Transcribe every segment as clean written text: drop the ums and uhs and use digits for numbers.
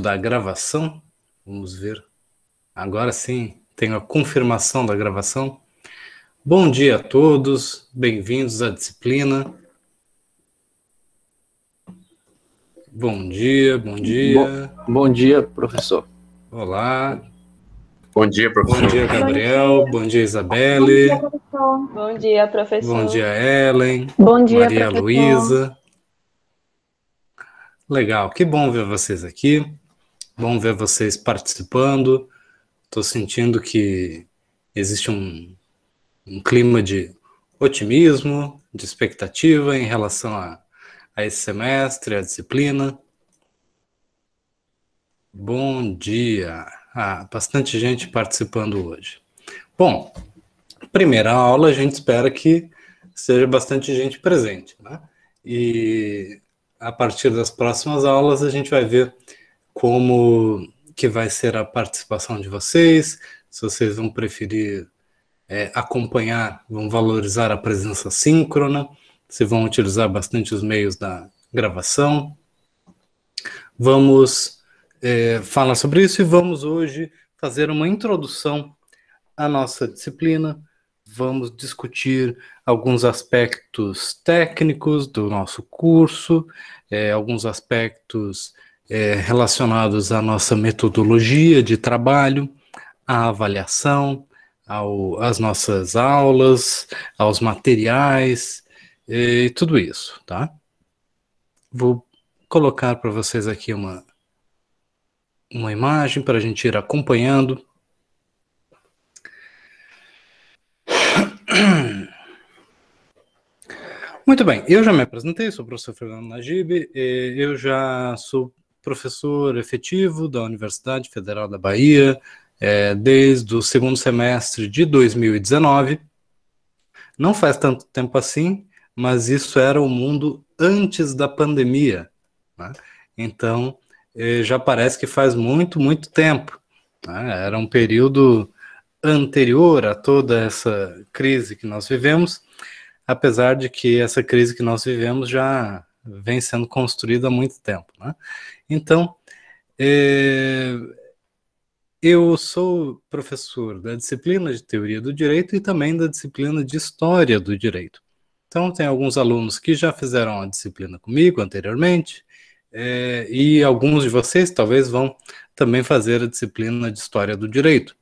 da gravação. Vamos ver. Agora sim, tenho a confirmação da gravação. Bom dia a todos, bem-vindos à disciplina. Bom dia, bom dia. Bom dia, professor. Olá. Bom dia, professor. Bom dia, Gabriel. Bom dia, Isabelle. Bom dia, professor. Bom dia, professor. Bom dia, Ellen. Bom dia, Maria professor. Luísa. Legal, que bom ver vocês aqui. Bom ver vocês participando. Estou sentindo que existe um clima de otimismo, de expectativa em relação a esse semestre, a disciplina. Bom dia. Bastante gente participando hoje. Bom, primeira aula a gente espera que seja bastante gente presente, né? E a partir das próximas aulas a gente vai ver como que vai ser a participação de vocês, se vocês vão preferir acompanhar, vão valorizar a presença síncrona, se vão utilizar bastante os meios da gravação. Vamos falar sobre isso e vamos hoje fazer uma introdução à nossa disciplina. Vamos discutir alguns aspectos técnicos do nosso curso, alguns aspectos relacionados à nossa metodologia de trabalho, à avaliação, às nossas aulas, aos materiais e tudo isso, tá? Vou colocar para vocês aqui uma imagem para a gente ir acompanhando. Muito bem, eu já me apresentei, sou o professor Fernando Najib, eu já sou professor efetivo da Universidade Federal da Bahia desde o segundo semestre de 2019. Não faz tanto tempo assim, mas isso era o mundo antes da pandemia, né? Então, já parece que faz muito, muito tempo, né? Era um período anterior a toda essa crise que nós vivemos, apesar de que essa crise que nós vivemos já vem sendo construída há muito tempo, né? Então, eu sou professor da disciplina de Teoria do Direito e também da disciplina de História do Direito. Então, tem alguns alunos que já fizeram a disciplina comigo anteriormente, e alguns de vocês talvez vão também fazer a disciplina de História do Direito.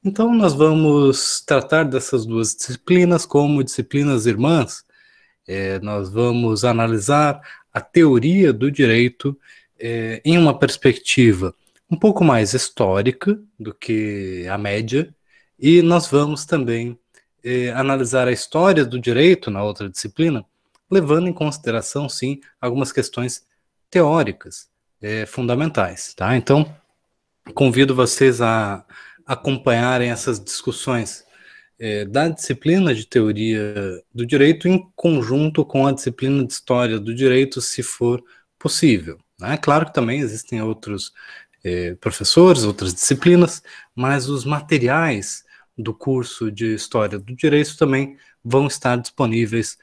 Então, nós vamos tratar dessas duas disciplinas como disciplinas irmãs. Nós vamos analisar a teoria do direito em uma perspectiva um pouco mais histórica do que a média, e nós vamos também analisar a história do direito na outra disciplina, levando em consideração, sim, algumas questões teóricas fundamentais, tá? Então, convido vocês a acompanharem essas discussões da disciplina de Teoria do Direito em conjunto com a disciplina de História do Direito, se for possível, né? Claro que também existem outros professores, outras disciplinas, mas os materiais do curso de História do Direito também vão estar disponíveis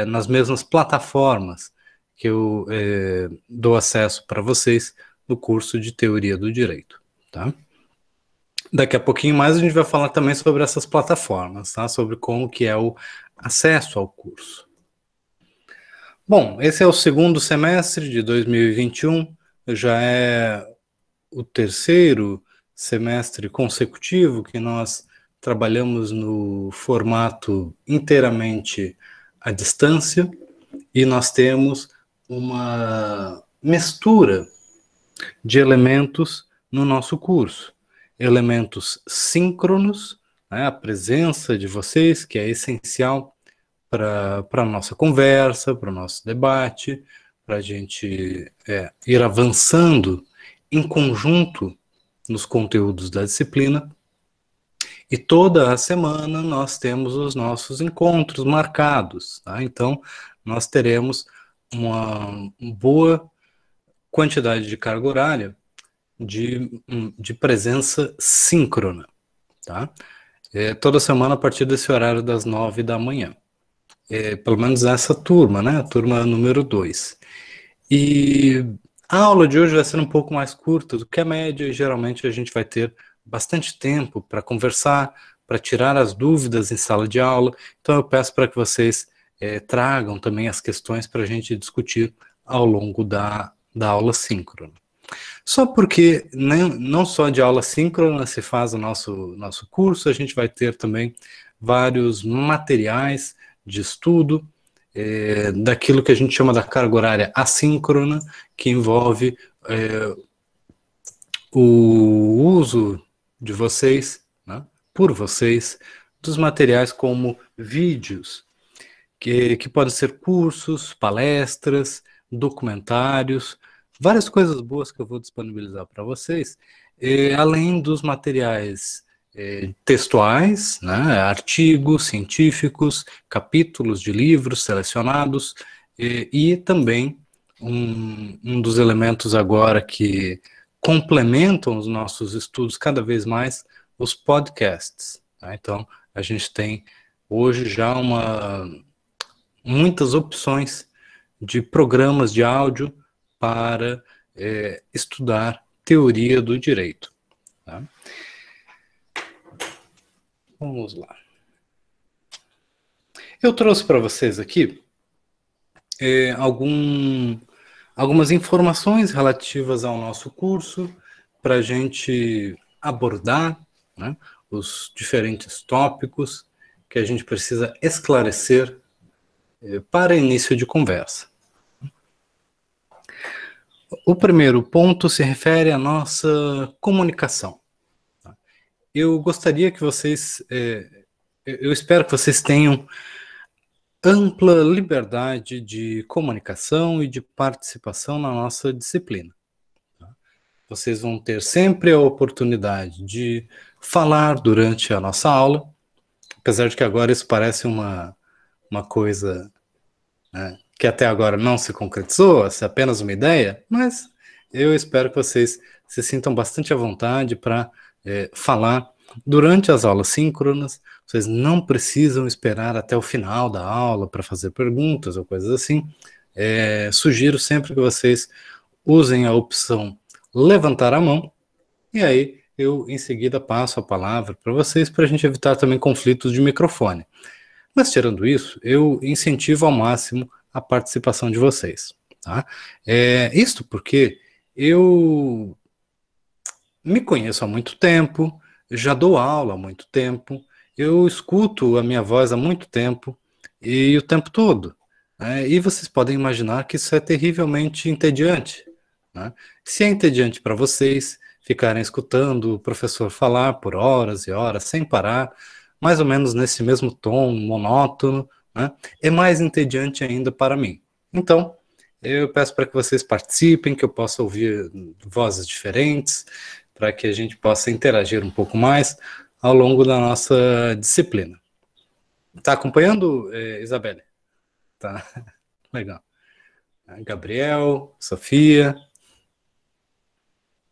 nas mesmas plataformas que eu dou acesso para vocês no curso de Teoria do Direito, tá? Daqui a pouquinho mais a gente vai falar também sobre essas plataformas, tá? Sobre como que é o acesso ao curso. Bom, esse é o segundo semestre de 2021, já é o terceiro semestre consecutivo que nós trabalhamos no formato inteiramente à distância, e nós temos uma mistura de elementos no nosso curso. Elementos síncronos, né, a presença de vocês, que é essencial para a nossa conversa, para o nosso debate, para a gente ir avançando em conjunto nos conteúdos da disciplina. E toda a semana nós temos os nossos encontros marcados, tá? Então, nós teremos uma boa quantidade de carga horária de presença síncrona, tá? Toda semana a partir desse horário das 9 da manhã. Pelo menos essa turma, né? A turma número 2. E A aula de hoje vai ser um pouco mais curta do que a média e geralmente a gente vai ter bastante tempo para conversar, para tirar as dúvidas em sala de aula. Então eu peço para que vocês tragam também as questões para a gente discutir ao longo da aula síncrona. Só porque não só de aula síncrona se faz o nosso curso, a gente vai ter também vários materiais de estudo, daquilo que a gente chama da carga horária assíncrona, que envolve o uso de vocês, né, por vocês, dos materiais como vídeos, que podem ser cursos, palestras, documentários, várias coisas boas que eu vou disponibilizar para vocês, além dos materiais textuais, né, artigos científicos, capítulos de livros selecionados, e também um dos elementos agora que complementam os nossos estudos cada vez mais, os podcasts. Tá? Então, a gente tem hoje já muitas opções de programas de áudio para estudar teoria do direito. Tá? Vamos lá. Eu trouxe para vocês aqui algumas informações relativas ao nosso curso para a gente abordar, né, os diferentes tópicos que a gente precisa esclarecer para início de conversa. O primeiro ponto se refere à nossa comunicação. Eu gostaria que vocês, eu espero que vocês tenham ampla liberdade de comunicação e de participação na nossa disciplina. Vocês vão ter sempre a oportunidade de falar durante a nossa aula, apesar de que agora isso parece uma coisa, né, que até agora não se concretizou, é apenas uma ideia, mas eu espero que vocês se sintam bastante à vontade para falar durante as aulas síncronas. Vocês não precisam esperar até o final da aula para fazer perguntas ou coisas assim. Sugiro sempre que vocês usem a opção levantar a mão, e aí eu em seguida passo a palavra para vocês, para a gente evitar também conflitos de microfone. Mas tirando isso, eu incentivo ao máximo a participação de vocês. Tá? Isto porque eu me conheço há muito tempo, já dou aula há muito tempo, eu escuto a minha voz há muito tempo, e o tempo todo. Né? E vocês podem imaginar que isso é terrivelmente entediante. Né? Se é entediante para vocês ficarem escutando o professor falar por horas e horas, sem parar, mais ou menos nesse mesmo tom monótono, né, é mais entediante ainda para mim. Então, eu peço para que vocês participem, que eu possa ouvir vozes diferentes, para que a gente possa interagir um pouco mais ao longo da nossa disciplina. Está acompanhando, Isabelle? Tá, legal. Gabriel, Sofia,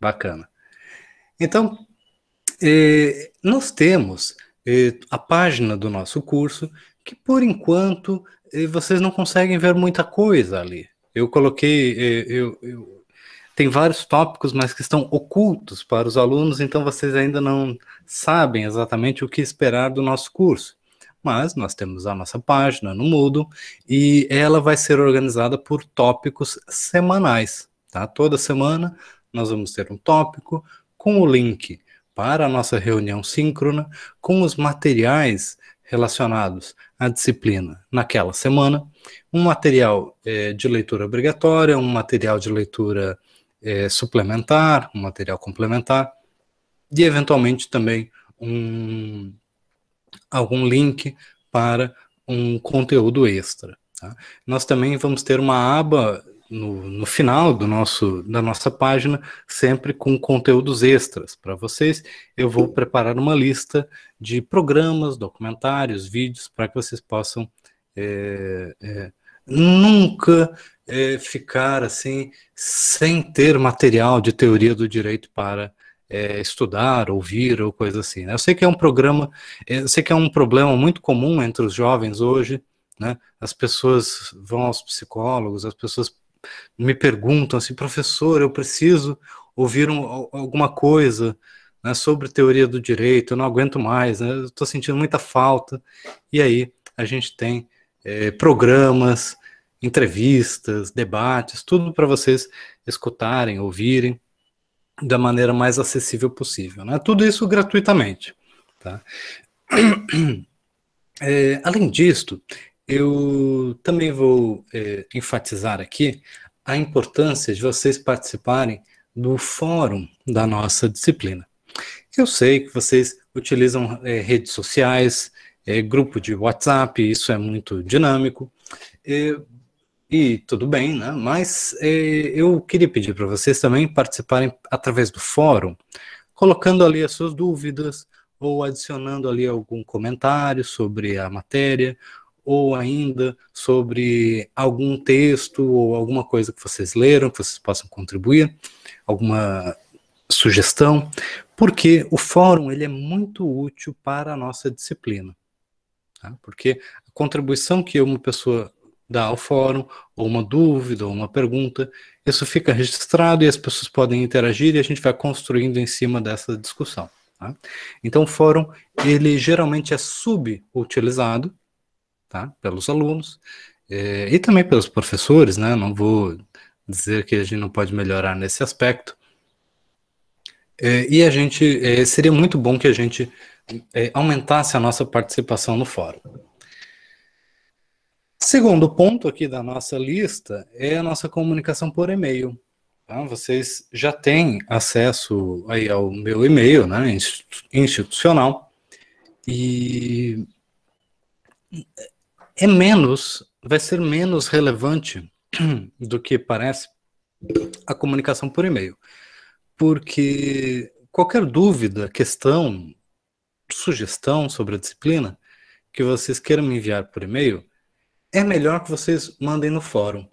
bacana. Então, nós temos a página do nosso curso, que por enquanto vocês não conseguem ver muita coisa ali. Eu coloquei, tem vários tópicos, mas que estão ocultos para os alunos, então vocês ainda não sabem exatamente o que esperar do nosso curso. Mas nós temos a nossa página no Moodle e ela vai ser organizada por tópicos semanais. Tá? Toda semana nós vamos ter um tópico com o link para a nossa reunião síncrona, com os materiais relacionados à disciplina naquela semana, um material de leitura obrigatória, um material de leitura suplementar, um material complementar, e eventualmente também algum link para um conteúdo extra. Tá? Nós também vamos ter uma aba no final da nossa página, sempre com conteúdos extras para vocês. Eu vou preparar uma lista de programas, documentários, vídeos, para que vocês possam nunca ficar assim, sem ter material de teoria do direito para estudar, ouvir ou coisa assim. Né? Eu sei que eu sei que é um problema muito comum entre os jovens hoje, né? As pessoas vão aos psicólogos, as pessoas me perguntam assim, professor, eu preciso ouvir alguma coisa, né, sobre teoria do direito, eu não aguento mais, né, eu estou sentindo muita falta. E aí a gente tem programas, entrevistas, debates, tudo para vocês escutarem, ouvirem da maneira mais acessível possível, né? Tudo isso gratuitamente, tá? Além disto, eu também vou enfatizar aqui a importância de vocês participarem do fórum da nossa disciplina. Eu sei que vocês utilizam redes sociais, grupo de WhatsApp, isso é muito dinâmico, e tudo bem, né? Mas eu queria pedir para vocês também participarem através do fórum, colocando ali as suas dúvidas, ou adicionando ali algum comentário sobre a matéria, ou ainda sobre algum texto ou alguma coisa que vocês leram, que vocês possam contribuir, alguma sugestão, porque o fórum ele é muito útil para a nossa disciplina, tá? Porque a contribuição que uma pessoa dá ao fórum, ou uma dúvida, ou uma pergunta, isso fica registrado e as pessoas podem interagir e a gente vai construindo em cima dessa discussão. Tá? Então o fórum, ele geralmente é subutilizado, tá, pelos alunos, e também pelos professores, né? Não vou dizer que a gente não pode melhorar nesse aspecto. E a gente, seria muito bom que a gente aumentasse a nossa participação no fórum. Segundo ponto aqui da nossa lista é a nossa comunicação por e-mail. Tá? Vocês já têm acesso aí ao meu e-mail, né, institucional, e vai ser menos relevante do que parece a comunicação por e-mail, porque qualquer dúvida, questão, sugestão sobre a disciplina que vocês queiram me enviar por e-mail, é melhor que vocês mandem no fórum.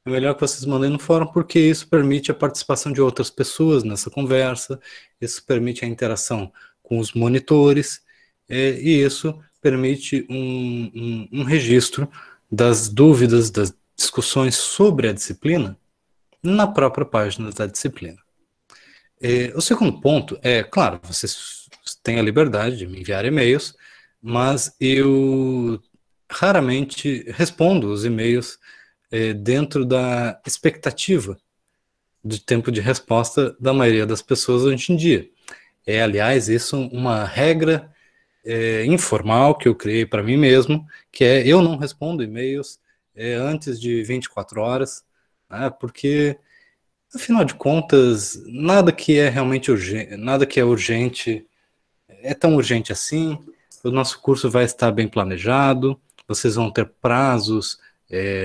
É melhor que vocês mandem no fórum porque isso permite a participação de outras pessoas nessa conversa, isso permite a interação com os monitores, e isso permite um registro das dúvidas, das discussões sobre a disciplina na própria página da disciplina. O segundo ponto é, claro, vocês têm a liberdade de me enviar e-mails, mas eu raramente respondo os e-mails dentro da expectativa de tempo de resposta da maioria das pessoas hoje em dia. Aliás, isso uma regra informal que eu criei para mim mesmo, que é eu não respondo e-mails antes de 24 horas, né, porque, afinal de contas, nada que é realmente urgente, nada que é urgente é tão urgente assim. O nosso curso vai estar bem planejado, vocês vão ter prazos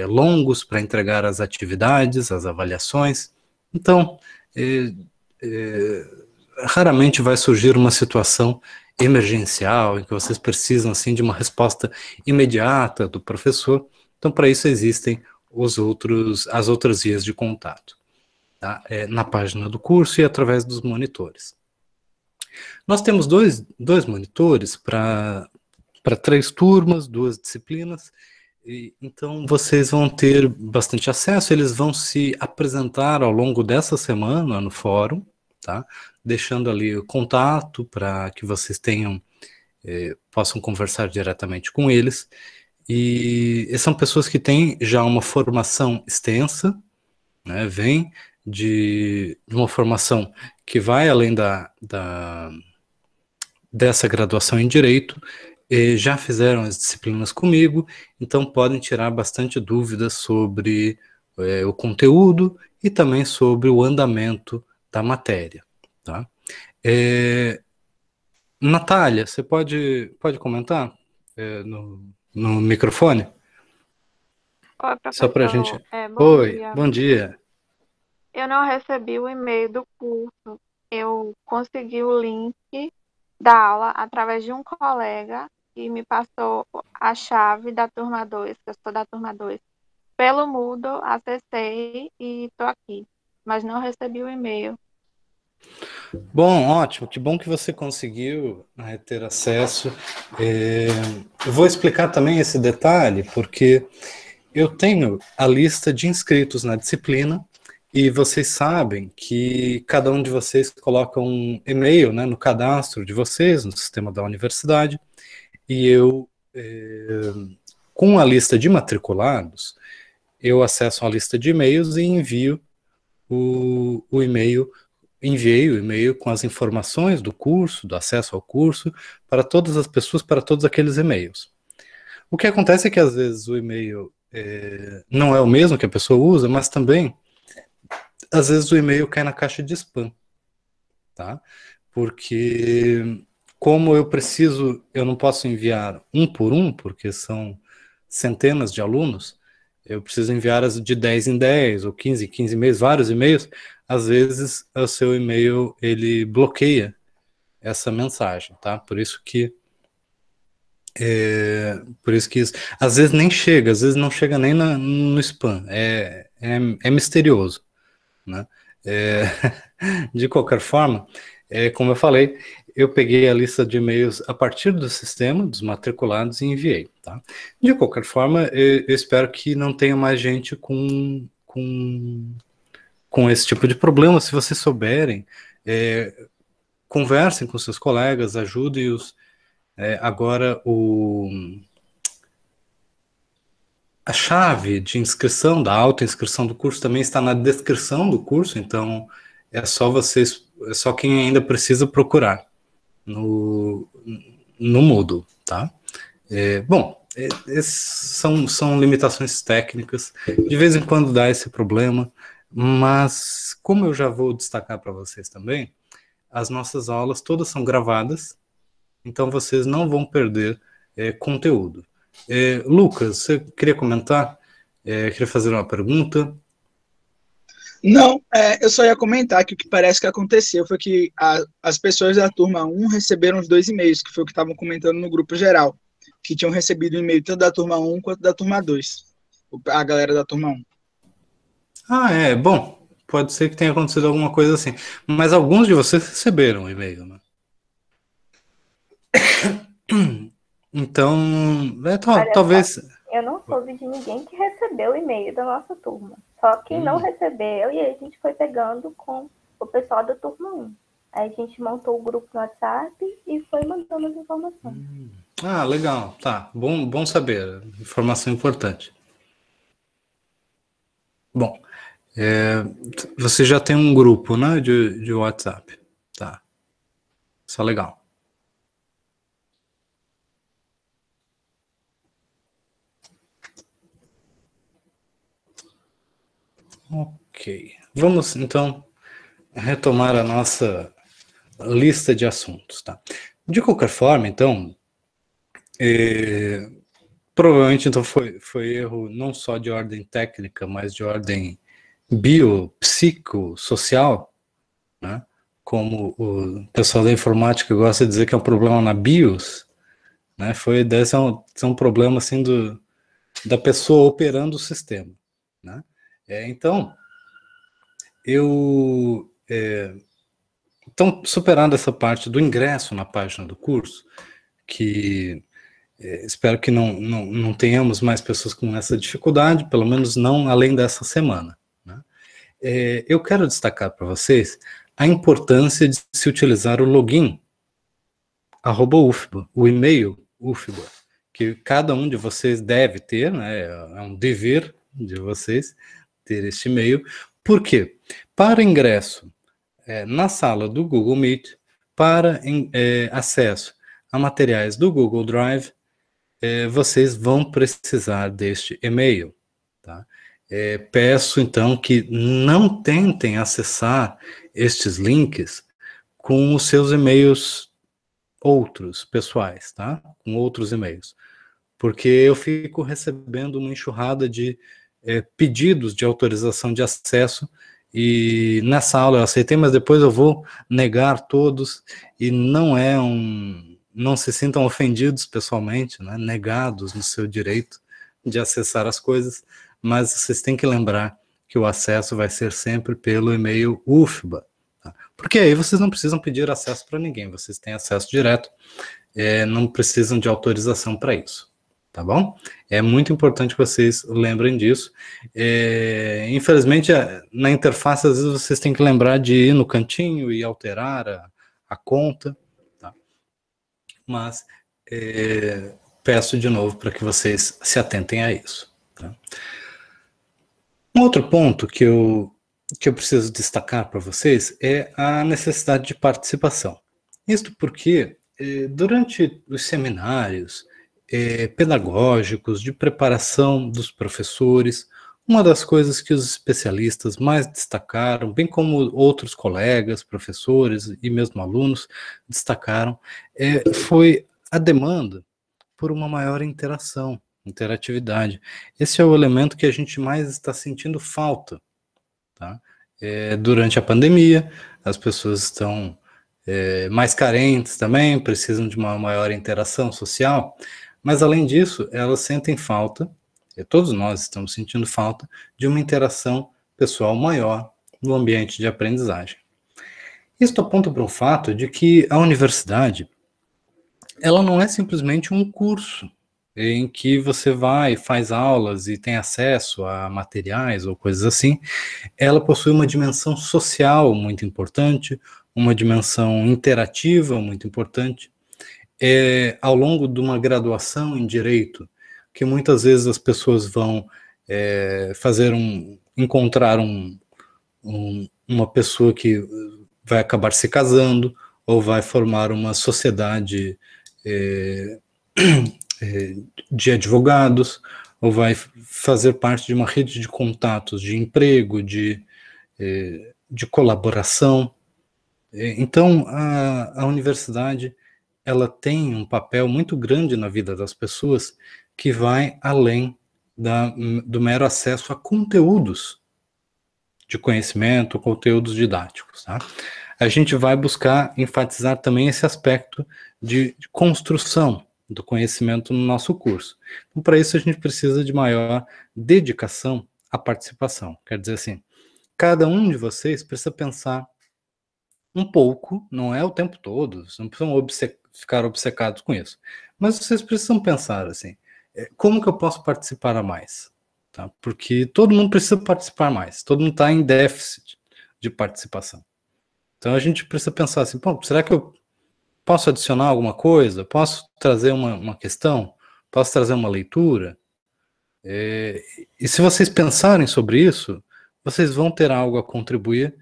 longos para entregar as atividades, as avaliações. Então, raramente vai surgir uma situação emergencial em que vocês precisam assim de uma resposta imediata do professor. Então, para isso existem as outras vias de contato, tá? Na página do curso e através dos monitores. Nós temos dois monitores para 3 turmas, 2 disciplinas, então vocês vão ter bastante acesso, eles vão se apresentar ao longo dessa semana no fórum, tá? Deixando ali o contato para que vocês possam conversar diretamente com eles, e são pessoas que têm já uma formação extensa, né? Vêm de uma formação que vai além dessa graduação em Direito, já fizeram as disciplinas comigo, então podem tirar bastante dúvidas sobre o conteúdo e também sobre o andamento da matéria. Tá? Natália, você pode comentar no microfone? Oi, Só para a gente... professor. Bom Oi, dia. bom dia. Eu não recebi o e-mail do curso. Eu consegui o link da aula através de um colega que me passou a chave da turma 2, que eu sou da turma 2. Pelo Moodle, acessei e estou aqui, mas não recebi o e-mail. Bom, ótimo, que bom que você conseguiu ter acesso. Eu vou explicar também esse detalhe, porque eu tenho a lista de inscritos na disciplina e vocês sabem que cada um de vocês coloca um e-mail, né, no cadastro de vocês, no sistema da universidade, e eu, com a lista de matriculados, eu acesso a lista de e-mails e envio o e-mail, enviei o e-mail com as informações do curso, do acesso ao curso, para todas as pessoas, para todos aqueles e-mails. O que acontece é que às vezes o e-mail não é o mesmo que a pessoa usa, mas também, às vezes o e-mail cai na caixa de spam, tá? Porque como eu não posso enviar um por um, porque são centenas de alunos, eu preciso enviar as de 10 em 10, ou 15 em 15 e-mails, vários e-mails, às vezes o seu e-mail, ele bloqueia essa mensagem, tá? Por isso que isso, às vezes nem chega, às vezes não chega nem no spam, é misterioso, né? De qualquer forma, como eu falei, eu peguei a lista de e-mails a partir do sistema, dos matriculados, e enviei, tá? De qualquer forma, eu espero que não tenha mais gente com esse tipo de problema. Se vocês souberem, conversem com seus colegas, ajudem-os. Agora, a chave de inscrição, da autoinscrição do curso também está na descrição do curso, então é só quem ainda precisa procurar no Moodle, tá? São limitações técnicas, de vez em quando dá esse problema, mas como eu já vou destacar para vocês também, as nossas aulas todas são gravadas, então vocês não vão perder conteúdo. Lucas, você queria comentar? Queria fazer uma pergunta? Não, eu só ia comentar que o que parece que aconteceu foi que as pessoas da turma 1 receberam os 2 e-mails, que foi o que estavam comentando no grupo geral, que tinham recebido o e-mail tanto da turma 1 quanto da turma 2, a galera da turma 1. Bom, pode ser que tenha acontecido alguma coisa assim, mas alguns de vocês receberam o e-mail, né? Então, talvez... Eu não soube de ninguém que recebeu o e-mail da nossa turma. Só quem não recebeu, e aí a gente foi pegando com o pessoal da turma 1. Aí a gente montou o grupo no WhatsApp e foi mandando as informações. Legal. Tá, bom saber. Informação importante. Bom, você já tem um grupo, né, de WhatsApp. Tá. Isso é legal. Ok. Vamos, então, retomar a nossa lista de assuntos, tá? De qualquer forma, então, provavelmente então foi erro não só de ordem técnica, mas de ordem biopsicossocial, né? Como o pessoal da informática gosta de dizer que é um problema na BIOS, né? Deve ser um problema assim da pessoa operando o sistema, né? Então, então, superando essa parte do ingresso na página do curso, que espero que não tenhamos mais pessoas com essa dificuldade, pelo menos não além dessa semana, né? Eu quero destacar para vocês a importância de se utilizar o login @UFBA, o e-mail UFBA, que cada um de vocês deve ter, né? É um dever de vocês ter este e-mail. Por quê? Para ingresso na sala do Google Meet, para acesso a materiais do Google Drive, vocês vão precisar deste e-mail, tá? Peço, então, que não tentem acessar estes links com os seus e-mails outros, pessoais, tá? Com outros e-mails. Porque eu fico recebendo uma enxurrada de pedidos de autorização de acesso, e nessa aula eu aceitei, mas depois eu vou negar todos, e não se sintam ofendidos pessoalmente, né, negados no seu direito de acessar as coisas, mas vocês têm que lembrar que o acesso vai ser sempre pelo e-mail UFBA, tá? Porque aí vocês não precisam pedir acesso para ninguém, vocês têm acesso direto, não precisam de autorização para isso. tá bom? É muito importante que vocês lembrem disso. Infelizmente, na interface, às vezes vocês têm que lembrar de ir no cantinho e alterar a conta, tá? Mas peço de novo para que vocês se atentem a isso, tá? Um outro ponto que eu preciso destacar para vocês é a necessidade de participação. Isto porque, durante os seminários pedagógicos, de preparação dos professores, uma das coisas que os especialistas mais destacaram, bem como outros colegas, professores e mesmo alunos destacaram, foi a demanda por uma maior interatividade. Esse é o elemento que a gente mais está sentindo falta, tá? Durante a pandemia, as pessoas estão mais carentes também, precisam de uma maior interação social, mas além disso, elas sentem falta, todos nós estamos sentindo falta, de uma interação pessoal maior no ambiente de aprendizagem. Isso aponta para o fato de que a universidade, ela não é simplesmente um curso em que você vai, faz aulas e tem acesso a materiais ou coisas assim. Ela possui uma dimensão social muito importante, uma dimensão interativa muito importante. Ao longo de uma graduação em Direito, que muitas vezes as pessoas vão encontrar uma pessoa que vai acabar se casando, ou vai formar uma sociedade de advogados, ou vai fazer parte de uma rede de contatos, de emprego, de colaboração. Então, a universidade, ela tem um papel muito grande na vida das pessoas, que vai além do mero acesso a conteúdos de conhecimento, conteúdos didáticos, tá? A gente vai buscar enfatizar também esse aspecto de construção do conhecimento no nosso curso. Então, para isso, a gente precisa de maior dedicação à participação. Quer dizer assim, cada um de vocês precisa pensar um pouco, não é o tempo todo, vocês não precisam ficar obcecados com isso, mas vocês precisam pensar assim, como que eu posso participar a mais? Tá? Porque todo mundo precisa participar mais, todo mundo está em déficit de participação. Então a gente precisa pensar assim, será que eu posso adicionar alguma coisa? Posso trazer uma questão? Posso trazer uma leitura? E se vocês pensarem sobre isso, vocês vão ter algo a contribuir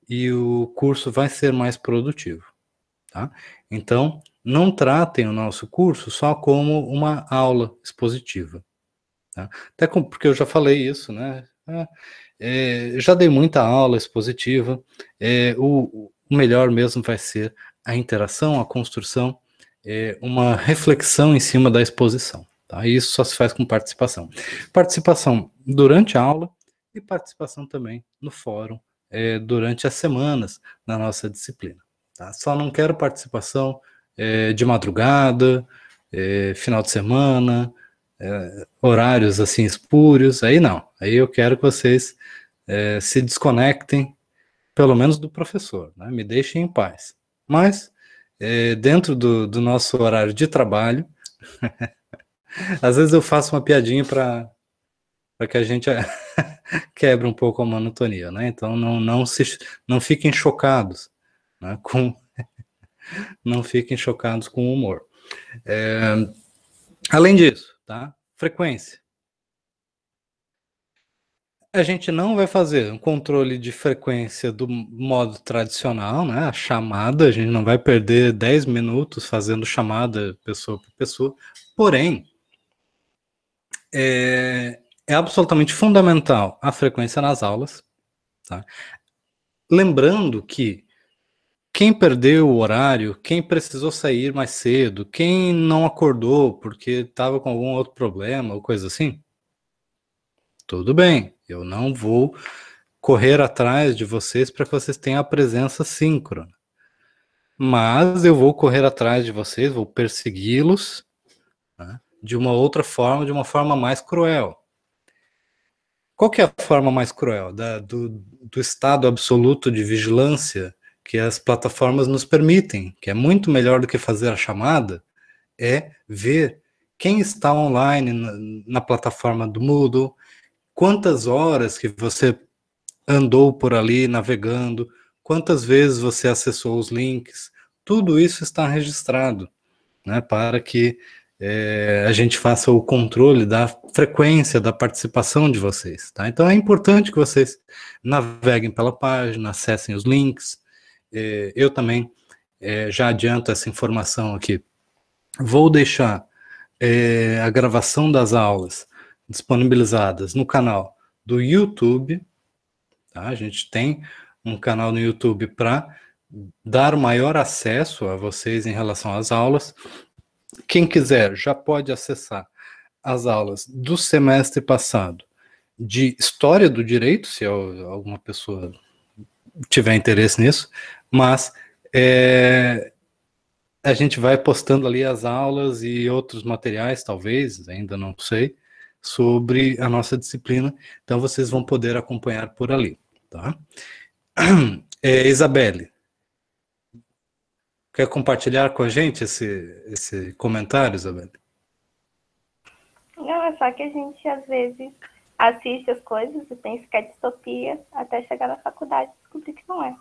e o curso vai ser mais produtivo, tá? Então, não tratem o nosso curso só como uma aula expositiva, tá? Até porque eu já falei isso, né? Já dei muita aula expositiva, o melhor mesmo vai ser a interação, a construção, uma reflexão em cima da exposição, tá? E isso só se faz com participação. Participação durante a aula e participação também no fórum, durante as semanas na nossa disciplina, tá? Só não quero participação de madrugada, final de semana, horários assim espúrios, aí não. Aí eu quero que vocês se desconectem, pelo menos do professor, né? Me deixem em paz. Mas, dentro do nosso horário de trabalho, às vezes eu faço uma piadinha para que a gente quebre um pouco a monotonia, né? Então não fiquem chocados, né, não fiquem chocados com o humor. Além disso, tá? Frequência. A gente não vai fazer um controle de frequência do modo tradicional, né? A chamada, a gente não vai perder 10 minutos fazendo chamada pessoa por pessoa, porém, é absolutamente fundamental a frequência nas aulas, tá? Lembrando que quem perdeu o horário, quem precisou sair mais cedo, quem não acordou porque estava com algum outro problema ou coisa assim, tudo bem, eu não vou correr atrás de vocês para que vocês tenham a presença síncrona, mas eu vou correr atrás de vocês, vou persegui-los, né, de uma outra forma, de uma forma mais cruel. Qual que é a forma mais cruel? Do estado absoluto de vigilância que as plataformas nos permitem, que é muito melhor do que fazer a chamada, é ver quem está online na plataforma do Moodle, quantas horas que você andou por ali navegando, quantas vezes você acessou os links, tudo isso está registrado, né, para que a gente faça o controle da frequência da participação de vocês, tá? Então é importante que vocês naveguem pela página, acessem os links. Eu também já adianto essa informação aqui. Vou deixar a gravação das aulas disponibilizadas no canal do YouTube, tá? A gente tem um canal no YouTube para dar maior acesso a vocês em relação às aulas. Quem quiser já pode acessar as aulas do semestre passado de História do Direito, se alguma pessoa tiver interesse nisso, mas a gente vai postando ali as aulas e outros materiais, talvez, ainda não sei, sobre a nossa disciplina, então vocês vão poder acompanhar por ali, tá? Isabelle, quer compartilhar com a gente esse comentário, Isabelle? Não, é só que a gente, às vezes, assiste as coisas e pensa que é distopia, até chegar na faculdade e descobrir que não é.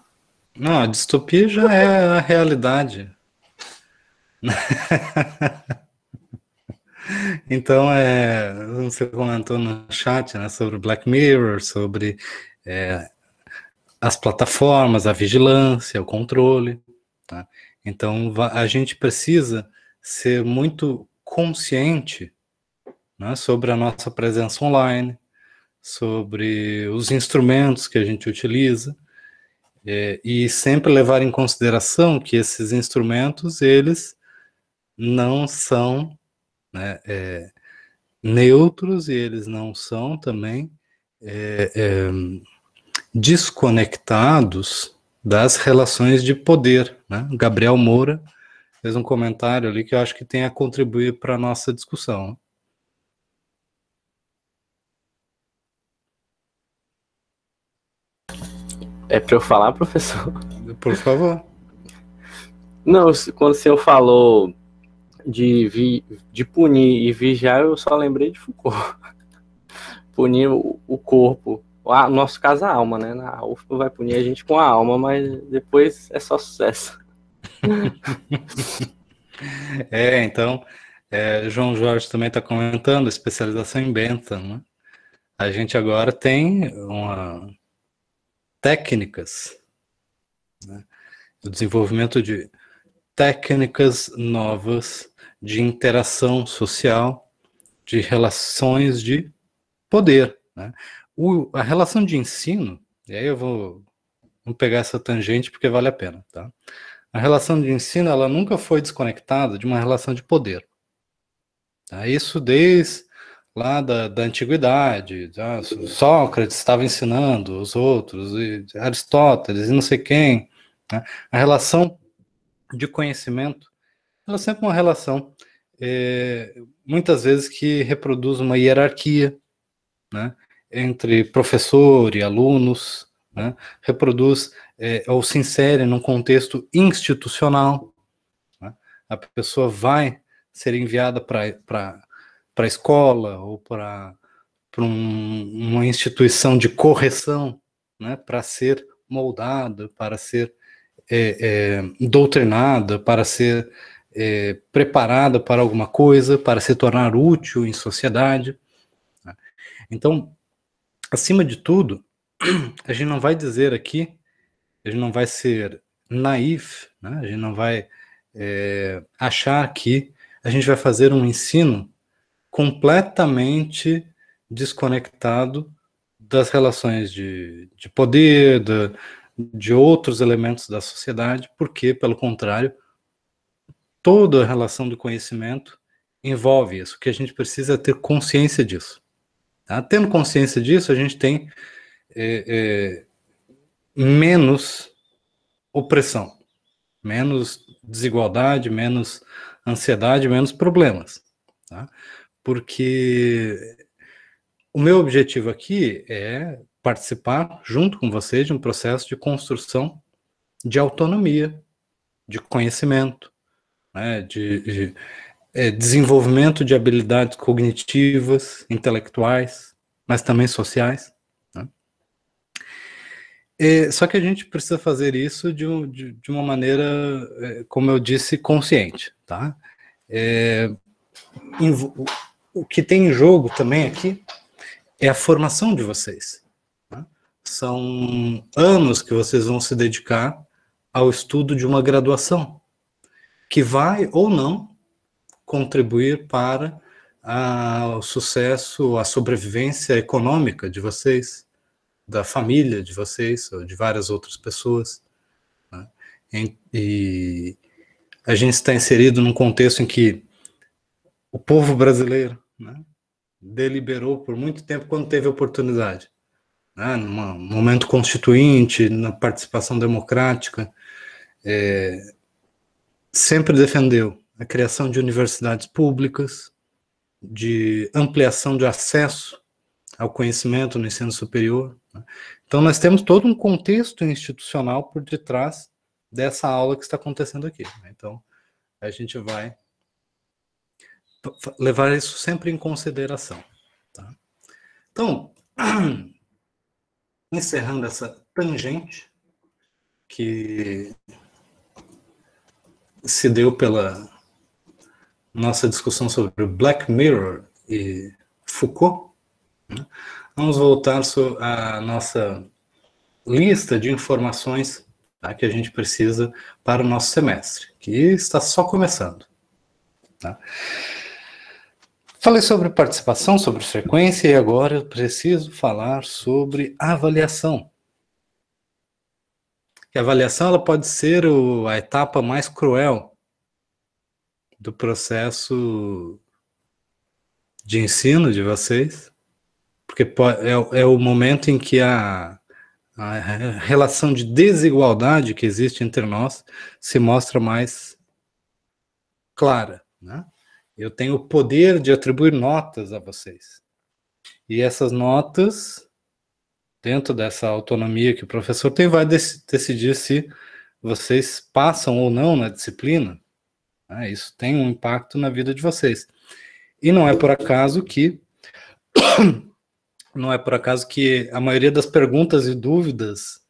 Não, a distopia já é a realidade. Então, você comentou no chat, né, sobre Black Mirror, sobre as plataformas, a vigilância, o controle, tá? Então, a gente precisa ser muito consciente, né, sobre a nossa presença online, sobre os instrumentos que a gente utiliza, e sempre levar em consideração que esses instrumentos, eles não são, né, neutros, e eles não são também desconectados das relações de poder, né? Gabriel Moura fez um comentário ali que eu acho que tem a contribuir para a nossa discussão. É para eu falar, professor? Por favor. Não, quando o senhor falou de punir e vigiar, eu só lembrei de Foucault. Punir o corpo, no nosso caso a alma, né? A UFBA vai punir a gente com a alma, mas depois é só sucesso. Então, João Jorge também está comentando, especialização em Bentham, né? A gente agora tem técnicas, né? O desenvolvimento de técnicas novas de interação social, de relações de poder, né? A relação de ensino, e aí vamos pegar essa tangente porque vale a pena, tá? A relação de ensino, ela nunca foi desconectada de uma relação de poder, tá? Isso desde lá da antiguidade, tá? Sócrates estava ensinando os outros, e Aristóteles e não sei quem, né? A relação de conhecimento, ela é sempre uma relação, muitas vezes, que reproduz uma hierarquia, né, entre professor e alunos, né, reproduz ou se insere num contexto institucional, né? A pessoa vai ser enviada para a escola ou para uma instituição de correção, né, para ser moldada, para ser doutrinada, para ser preparada para alguma coisa, para se tornar útil em sociedade. Então, acima de tudo, a gente não vai dizer aqui, a gente não vai ser naif, né? A gente não vai achar que a gente vai fazer um ensino completamente desconectado das relações de poder, de outros elementos da sociedade, porque, pelo contrário, toda a relação do conhecimento envolve isso, que a gente precisa ter consciência disso. Tá? Tendo consciência disso, a gente tem menos opressão, menos desigualdade, menos ansiedade, menos problemas. Tá? Porque o meu objetivo aqui é participar, junto com vocês, de um processo de construção de autonomia, de conhecimento, né, de desenvolvimento de habilidades cognitivas, intelectuais, mas também sociais. Né? Só que a gente precisa fazer isso de uma maneira, como eu disse, consciente. Tá? O que tem em jogo também aqui é a formação de vocês. Né? São anos que vocês vão se dedicar ao estudo de uma graduação, que vai ou não contribuir para o sucesso, a sobrevivência econômica de vocês, da família de vocês, ou de várias outras pessoas. Né? E a gente está inserido num contexto em que o povo brasileiro, né, deliberou por muito tempo quando teve oportunidade, né, num momento constituinte, na participação democrática, sempre defendeu a criação de universidades públicas, de ampliação de acesso ao conhecimento no ensino superior. Né. Então nós temos todo um contexto institucional por detrás dessa aula que está acontecendo aqui. Né. Então a gente vai levar isso sempre em consideração. Tá? Então, encerrando essa tangente que se deu pela nossa discussão sobre Black Mirror e Foucault, né? Vamos voltar à nossa lista de informações, tá, que a gente precisa para o nosso semestre, que está só começando. Tá? Falei sobre participação, sobre frequência, e agora eu preciso falar sobre avaliação. Que a avaliação ela pode ser a etapa mais cruel do processo de ensino de vocês, porque é o momento em que a relação de desigualdade que existe entre nós se mostra mais clara, né? Eu tenho o poder de atribuir notas a vocês. E essas notas, dentro dessa autonomia que o professor tem, vai decidir se vocês passam ou não na disciplina. Isso tem um impacto na vida de vocês. E não é por acaso que a maioria das perguntas e dúvidas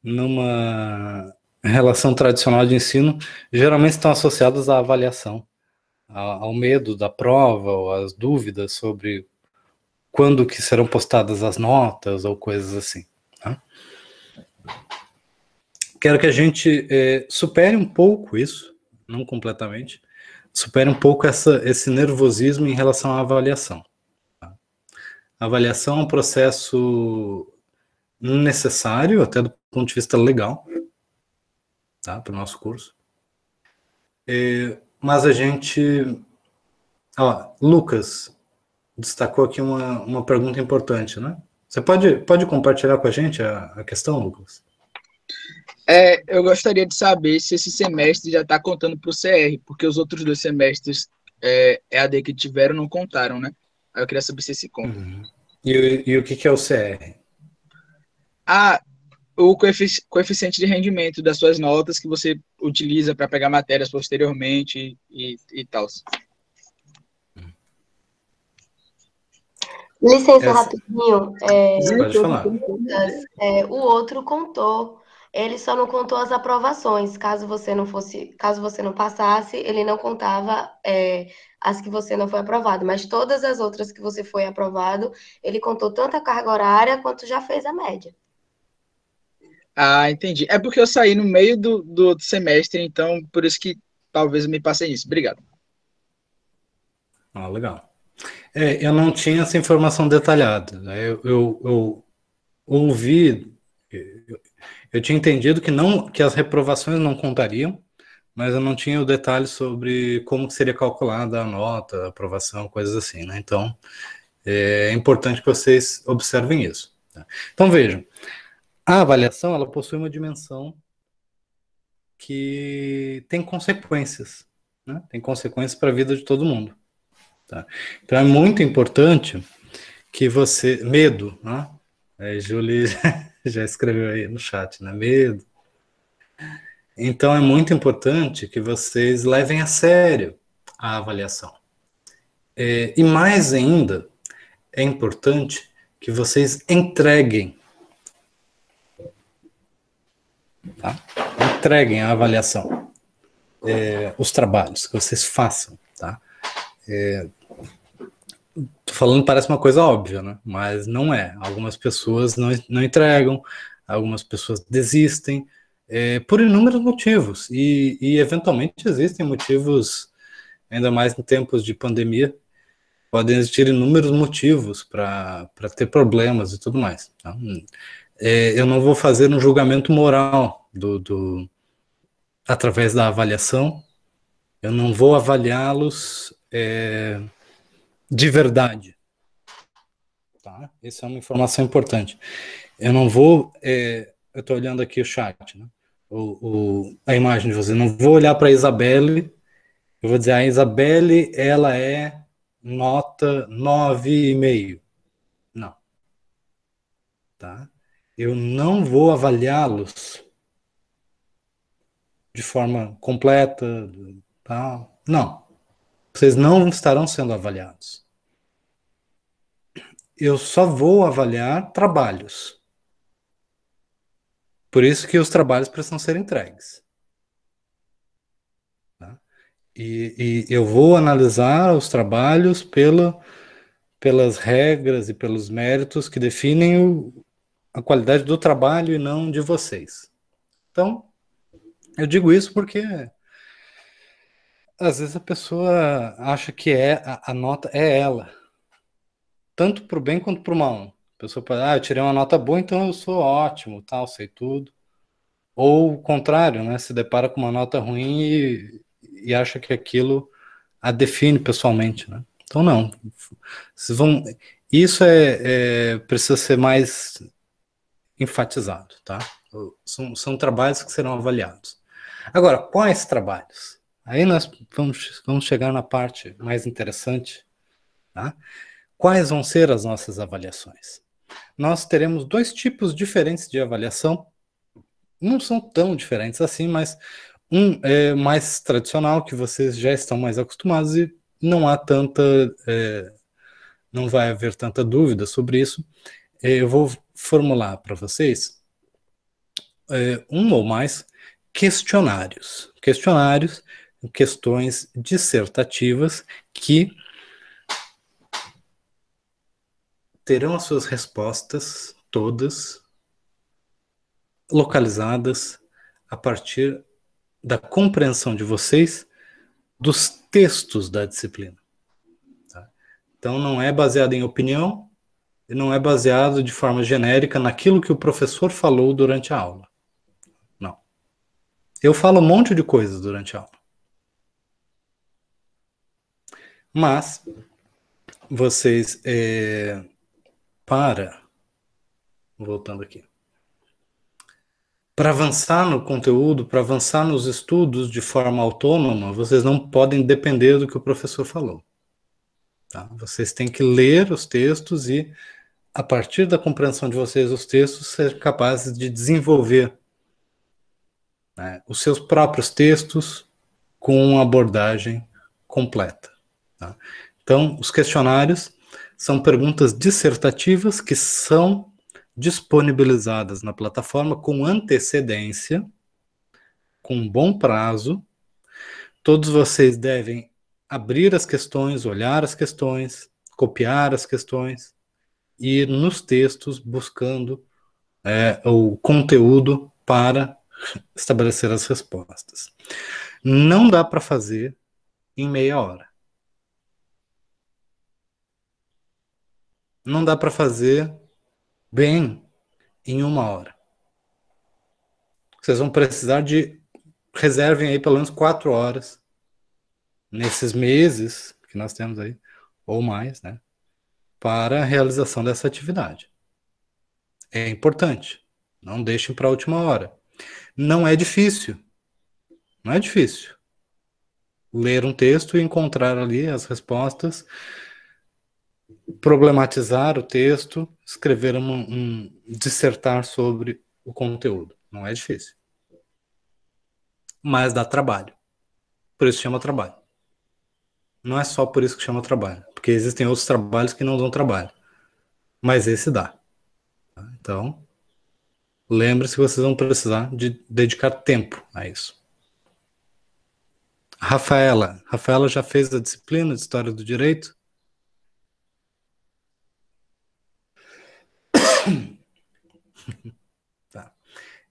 numa relação tradicional de ensino geralmente estão associadas à avaliação, ao medo da prova, ou às dúvidas sobre quando que serão postadas as notas, ou coisas assim. Tá? Quero que a gente supere um pouco isso, não completamente, supere um pouco esse nervosismo em relação à avaliação. Tá? A avaliação é um processo necessário, até do ponto de vista legal, tá, para o nosso curso. Mas a gente... Lucas destacou aqui uma pergunta importante, né? Você pode compartilhar com a gente a questão, Lucas? Eu gostaria de saber se esse semestre já está contando para o CR, porque os outros 2 semestres EAD que tiveram não contaram, né? Aí eu queria saber se esse conta. Uhum. E o que é o CR? O coeficiente de rendimento das suas notas que você utiliza para pegar matérias posteriormente e tal. Licença, rapidinho. Pode falar. O outro contou. Ele só não contou as aprovações. Caso você não passasse, ele não contava as que você não foi aprovado. Mas todas as outras que você foi aprovado, ele contou tanto a carga horária quanto já fez a média. Entendi. É porque eu saí no meio do outro semestre, então por isso que talvez eu me passei nisso. Obrigado. Legal. Eu não tinha essa informação detalhada. Eu ouvi, eu tinha entendido que as reprovações não contariam, mas eu não tinha o detalhe sobre como seria calculada a nota, a aprovação, coisas assim, né? Então, é importante que vocês observem isso. Tá? Então, vejam, a avaliação, ela possui uma dimensão que tem consequências, né? Tem consequências para a vida de todo mundo. Tá? Então é muito importante que você... Medo, né? Julie já escreveu aí no chat, né? Medo. Então é muito importante que vocês levem a sério a avaliação. E mais ainda, é importante que vocês entreguem, tá? Entreguem a avaliação, os trabalhos que vocês façam, tá? Tô falando, parece uma coisa óbvia, né? Mas não é. Algumas pessoas não entregam, algumas pessoas desistem, por inúmeros motivos. E eventualmente existem motivos, ainda mais em tempos de pandemia, podem existir inúmeros motivos para ter problemas e tudo mais. Tá? Eu não vou fazer um julgamento moral através da avaliação, eu não vou avaliá-los de verdade. Tá? Essa é uma informação importante. Eu não vou... eu estou olhando aqui o chat, né? A imagem de vocês. Não vou olhar para a Isabelle, eu vou dizer, a Isabelle, ela é nota 9,5. Não. Tá? Eu não vou avaliá-los de forma completa, tá? Não. Vocês não estarão sendo avaliados. Eu só vou avaliar trabalhos. Por isso que os trabalhos precisam ser entregues. Tá? E eu vou analisar os trabalhos pelas regras e pelos méritos que definem a qualidade do trabalho e não de vocês. Então, eu digo isso porque às vezes a pessoa acha que a nota é ela, tanto para o bem quanto para o mal. A pessoa fala, eu tirei uma nota boa, então eu sou ótimo, tal, sei tudo. Ou o contrário, né? Se depara com uma nota ruim e acha que aquilo a define pessoalmente, né? Então não. Vocês vão... Isso precisa ser mais enfatizado, tá? São trabalhos que serão avaliados. Agora, quais trabalhos? Aí nós vamos chegar na parte mais interessante, tá? Quais vão ser as nossas avaliações? Nós teremos 2 tipos diferentes de avaliação, não são tão diferentes assim, mas um é mais tradicional, que vocês já estão mais acostumados e não há não vai haver tanta dúvida sobre isso. Eu vou formular para vocês um ou mais questionários. Questões dissertativas que terão as suas respostas todas localizadas a partir da compreensão de vocês dos textos da disciplina. Tá? Então não é baseado em opinião e não é baseado de forma genérica naquilo que o professor falou durante a aula. Não. Eu falo um monte de coisas durante a aula. Mas vocês, voltando aqui, para avançar no conteúdo, para avançar nos estudos de forma autônoma, vocês não podem depender do que o professor falou. Tá? Vocês têm que ler os textos e, a partir da compreensão de vocês dos textos, ser capazes de desenvolver, né, os seus próprios textos com uma abordagem completa. Tá? Então, os questionários são perguntas dissertativas que são disponibilizadas na plataforma com antecedência, com um bom prazo. Todos vocês devem abrir as questões, olhar as questões, copiar as questões e ir nos textos buscando o conteúdo para estabelecer as respostas. Não dá para fazer em meia hora. Não dá para fazer bem em 1 hora. Vocês vão precisar reservem aí pelo menos 4 horas nesses meses que nós temos aí, ou mais, né, para a realização dessa atividade. É importante. Não deixem para a última hora. Não é difícil. Não é difícil. Ler um texto e encontrar ali as respostas, problematizar o texto, escrever dissertar sobre o conteúdo. Não é difícil. Mas dá trabalho. Por isso chama trabalho. Não é só por isso que chama trabalho, porque existem outros trabalhos que não dão trabalho, mas esse dá. Então, lembre-se que vocês vão precisar de dedicar tempo a isso. Rafaela já fez a disciplina de História do Direito? Tá.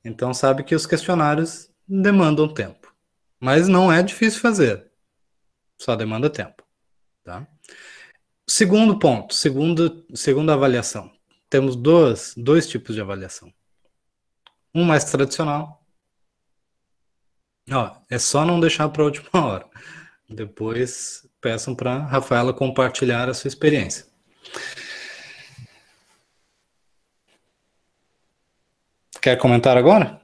Então sabe que os questionários demandam tempo, mas não é difícil fazer, só demanda tempo. Tá? Segundo ponto, segunda avaliação. Temos dois tipos de avaliação. Um mais tradicional. Ó, é só não deixar para a última hora. Depois peçam para Rafaela compartilhar a sua experiência. Quer comentar agora?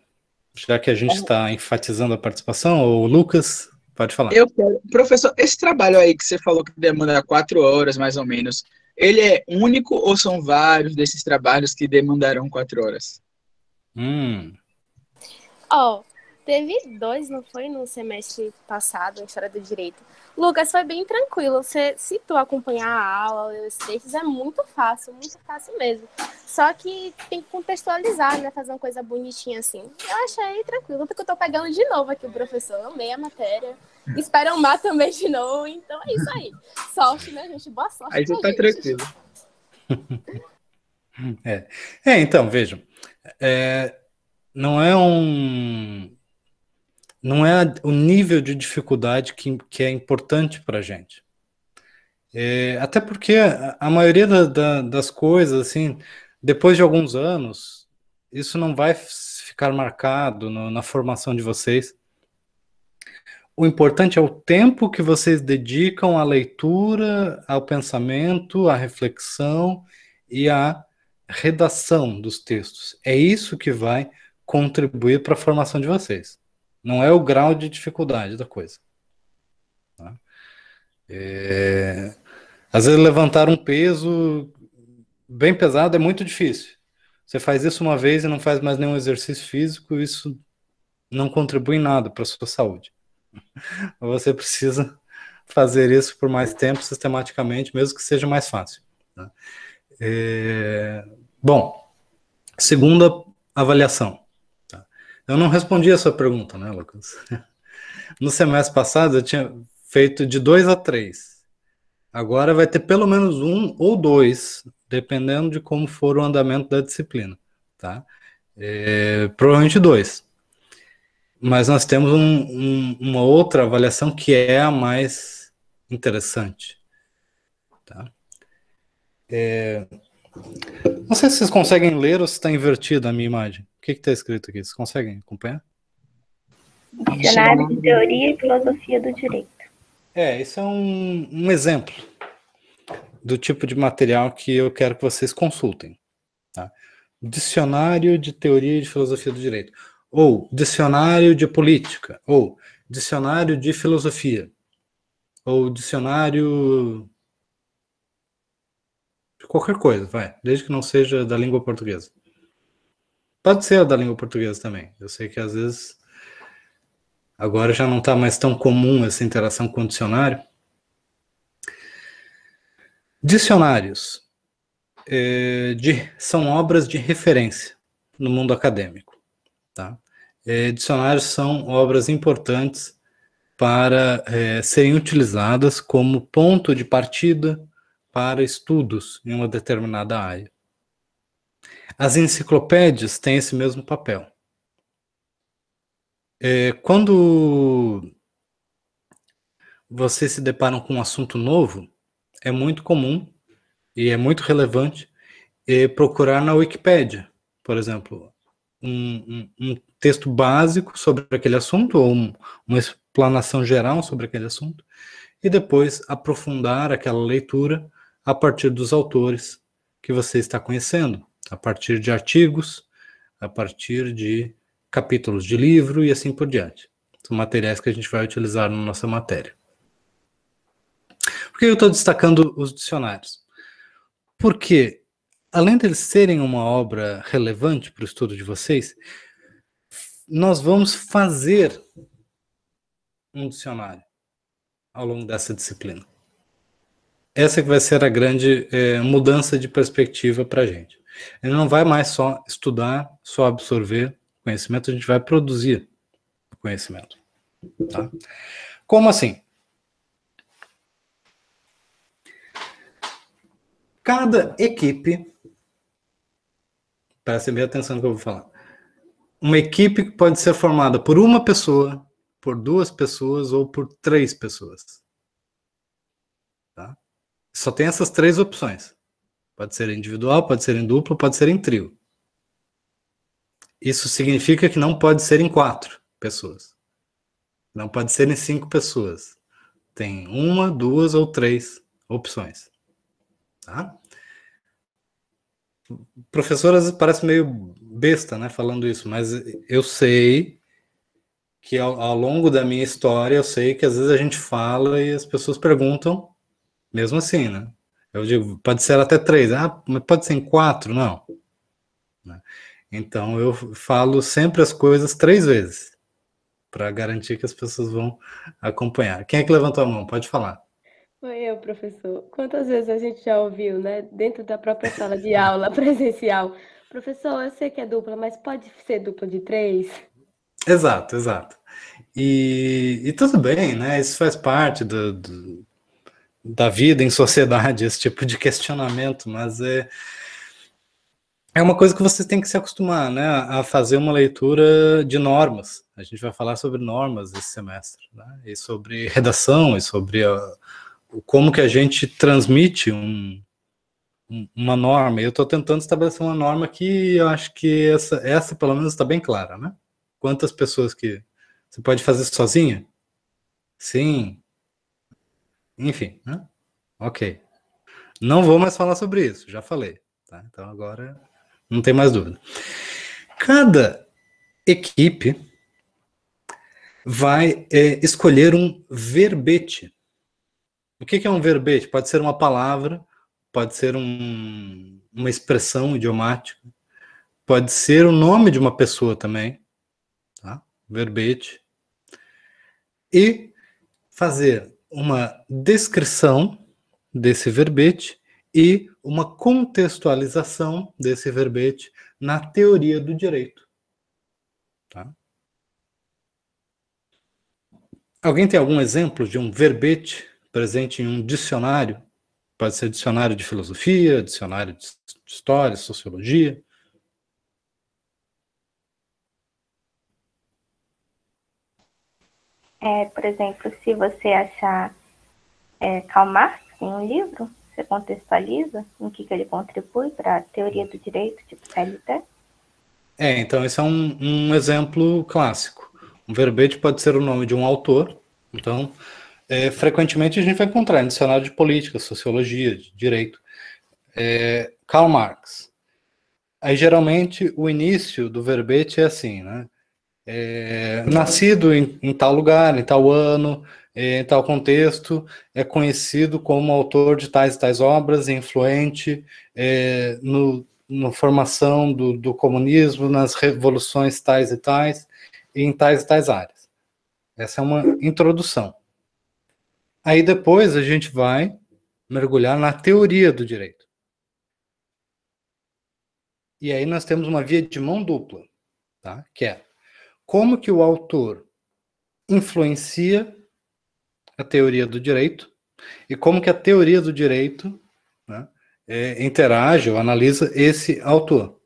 Já que a gente está enfatizando a participação, o Lucas, pode falar. Eu quero. Professor, esse trabalho aí que você falou que demanda 4 horas, mais ou menos, ele é único ou são vários desses trabalhos que demandarão 4 horas? Teve 2, não foi, no semestre passado, em História do Direito. Lucas, foi bem tranquilo. Se tu acompanhar a aula, os textos, é muito fácil mesmo. Só que tem que contextualizar, né? Fazer uma coisa bonitinha assim. Eu achei tranquilo, porque eu tô pegando de novo aqui o professor. Eu amei a matéria. Espero amar também de novo. Então é isso aí. Sorte, né, gente? Boa sorte. Aí você tá tranquilo. Então, vejam. Não é o nível de dificuldade que é importante para a gente. Até porque a maioria das coisas, assim, depois de alguns anos, isso não vai ficar marcado na formação de vocês. O importante é o tempo que vocês dedicam à leitura, ao pensamento, à reflexão e à redação dos textos. É isso que vai contribuir para a formação de vocês. Não é o grau de dificuldade da coisa. Tá? Às vezes levantar um peso bem pesado é muito difícil. Você faz isso uma vez e não faz mais nenhum exercício físico, isso não contribui em nada para a sua saúde. Você precisa fazer isso por mais tempo, sistematicamente, mesmo que seja mais fácil. Tá? Bom, segunda avaliação. Eu não respondi a sua pergunta, né, Lucas? No semestre passado eu tinha feito de 2 a 3. Agora vai ter pelo menos 1 ou 2, dependendo de como for o andamento da disciplina. Tá? Provavelmente 2. Mas nós temos uma outra avaliação que é a mais interessante. Tá? Não sei se vocês conseguem ler ou se está invertida a minha imagem. O que está escrito aqui? Vocês conseguem acompanhar? Dicionário de Teoria e Filosofia do Direito. Isso é um exemplo do tipo de material que eu quero que vocês consultem. Tá? Dicionário de Teoria e de Filosofia do Direito. Ou Dicionário de Política. Ou Dicionário de Filosofia. Ou Dicionário de qualquer coisa, vai. Desde que não seja da língua portuguesa. Pode ser da língua portuguesa também. Eu sei que às vezes agora já não está mais tão comum essa interação com o dicionário. Dicionários são obras de referência no mundo acadêmico. Tá? Dicionários são obras importantes para serem utilizadas como ponto de partida para estudos em uma determinada área. As enciclopédias têm esse mesmo papel. Quando vocês se deparam com um assunto novo, é muito comum e é muito relevante procurar na Wikipédia, por exemplo, um texto básico sobre aquele assunto ou uma explanação geral sobre aquele assunto e depois aprofundar aquela leitura a partir dos autores que você está conhecendo, a partir de artigos, a partir de capítulos de livro e assim por diante. São materiais que a gente vai utilizar na nossa matéria. Por que eu estou destacando os dicionários? Porque, além deles serem uma obra relevante para o estudo de vocês, nós vamos fazer um dicionário ao longo dessa disciplina. essa que vai ser a grande mudança de perspectiva para a gente. Ele não vai mais só estudar, só absorver conhecimento, a gente vai produzir conhecimento. Tá? Como assim? Cada equipe, prestem bem atenção no que eu vou falar, uma equipe pode ser formada por uma pessoa, por 2 pessoas ou por 3 pessoas. Tá? Só tem essas 3 opções. Pode ser individual, pode ser em duplo, pode ser em trio. Isso significa que não pode ser em 4 pessoas. Não pode ser em 5 pessoas. Tem 1, 2 ou 3 opções. Tá? Professor, às vezes parece meio besta, né, falando isso, mas eu sei que ao longo da minha história, eu sei que às vezes a gente fala e as pessoas perguntam, mesmo assim, né? Eu digo, pode ser até 3, mas pode ser em 4? Não. Então eu falo sempre as coisas 3 vezes, para garantir que as pessoas vão acompanhar. Quem é que levantou a mão? Pode falar. Foi eu, professor. Quantas vezes a gente já ouviu, né, dentro da própria sala de aula presencial? Professor, eu sei que é dupla, mas pode ser dupla de 3? Exato, exato. E tudo bem, né? Isso faz parte da vida em sociedade, esse tipo de questionamento, mas é uma coisa que vocês têm que se acostumar, né? A fazer uma leitura de normas. A gente vai falar sobre normas esse semestre, né? E sobre redação, e sobre como que a gente transmite uma norma. Eu estou tentando estabelecer uma norma que eu acho que essa pelo menos está bem clara, né? Quantas pessoas que você pode fazer sozinha? Sim. Enfim, né? Ok. Não vou mais falar sobre isso, já falei. Tá? Então agora não tem mais dúvida. Cada equipe vai escolher um verbete. O que é um verbete? Pode ser uma palavra, pode ser uma expressão idiomática, pode ser o nome de uma pessoa também, tá? Verbete. E fazer uma descrição desse verbete e uma contextualização desse verbete na teoria do direito. Tá? Alguém tem algum exemplo de um verbete presente em um dicionário? Pode ser dicionário de filosofia, dicionário de história, sociologia. Por exemplo, se você achar Karl Marx em um livro, você contextualiza em que ele contribui para a teoria do direito, tipo CLT? Então esse é um exemplo clássico. Um verbete pode ser o nome de um autor. Então, frequentemente a gente vai encontrar em dicionário de política, sociologia, de direito. Karl Marx. Aí, geralmente, o início do verbete é assim, né? Nascido em tal lugar, em tal ano, em tal contexto, é conhecido como autor de tais e tais obras, influente na formação do comunismo, nas revoluções tais e tais, e em tais e tais áreas. Essa é uma introdução. Aí depois a gente vai mergulhar na teoria do direito. E aí nós temos uma via de mão dupla, tá? Que é como que o autor influencia a teoria do direito e como que a teoria do direito, né, interage ou analisa esse autor.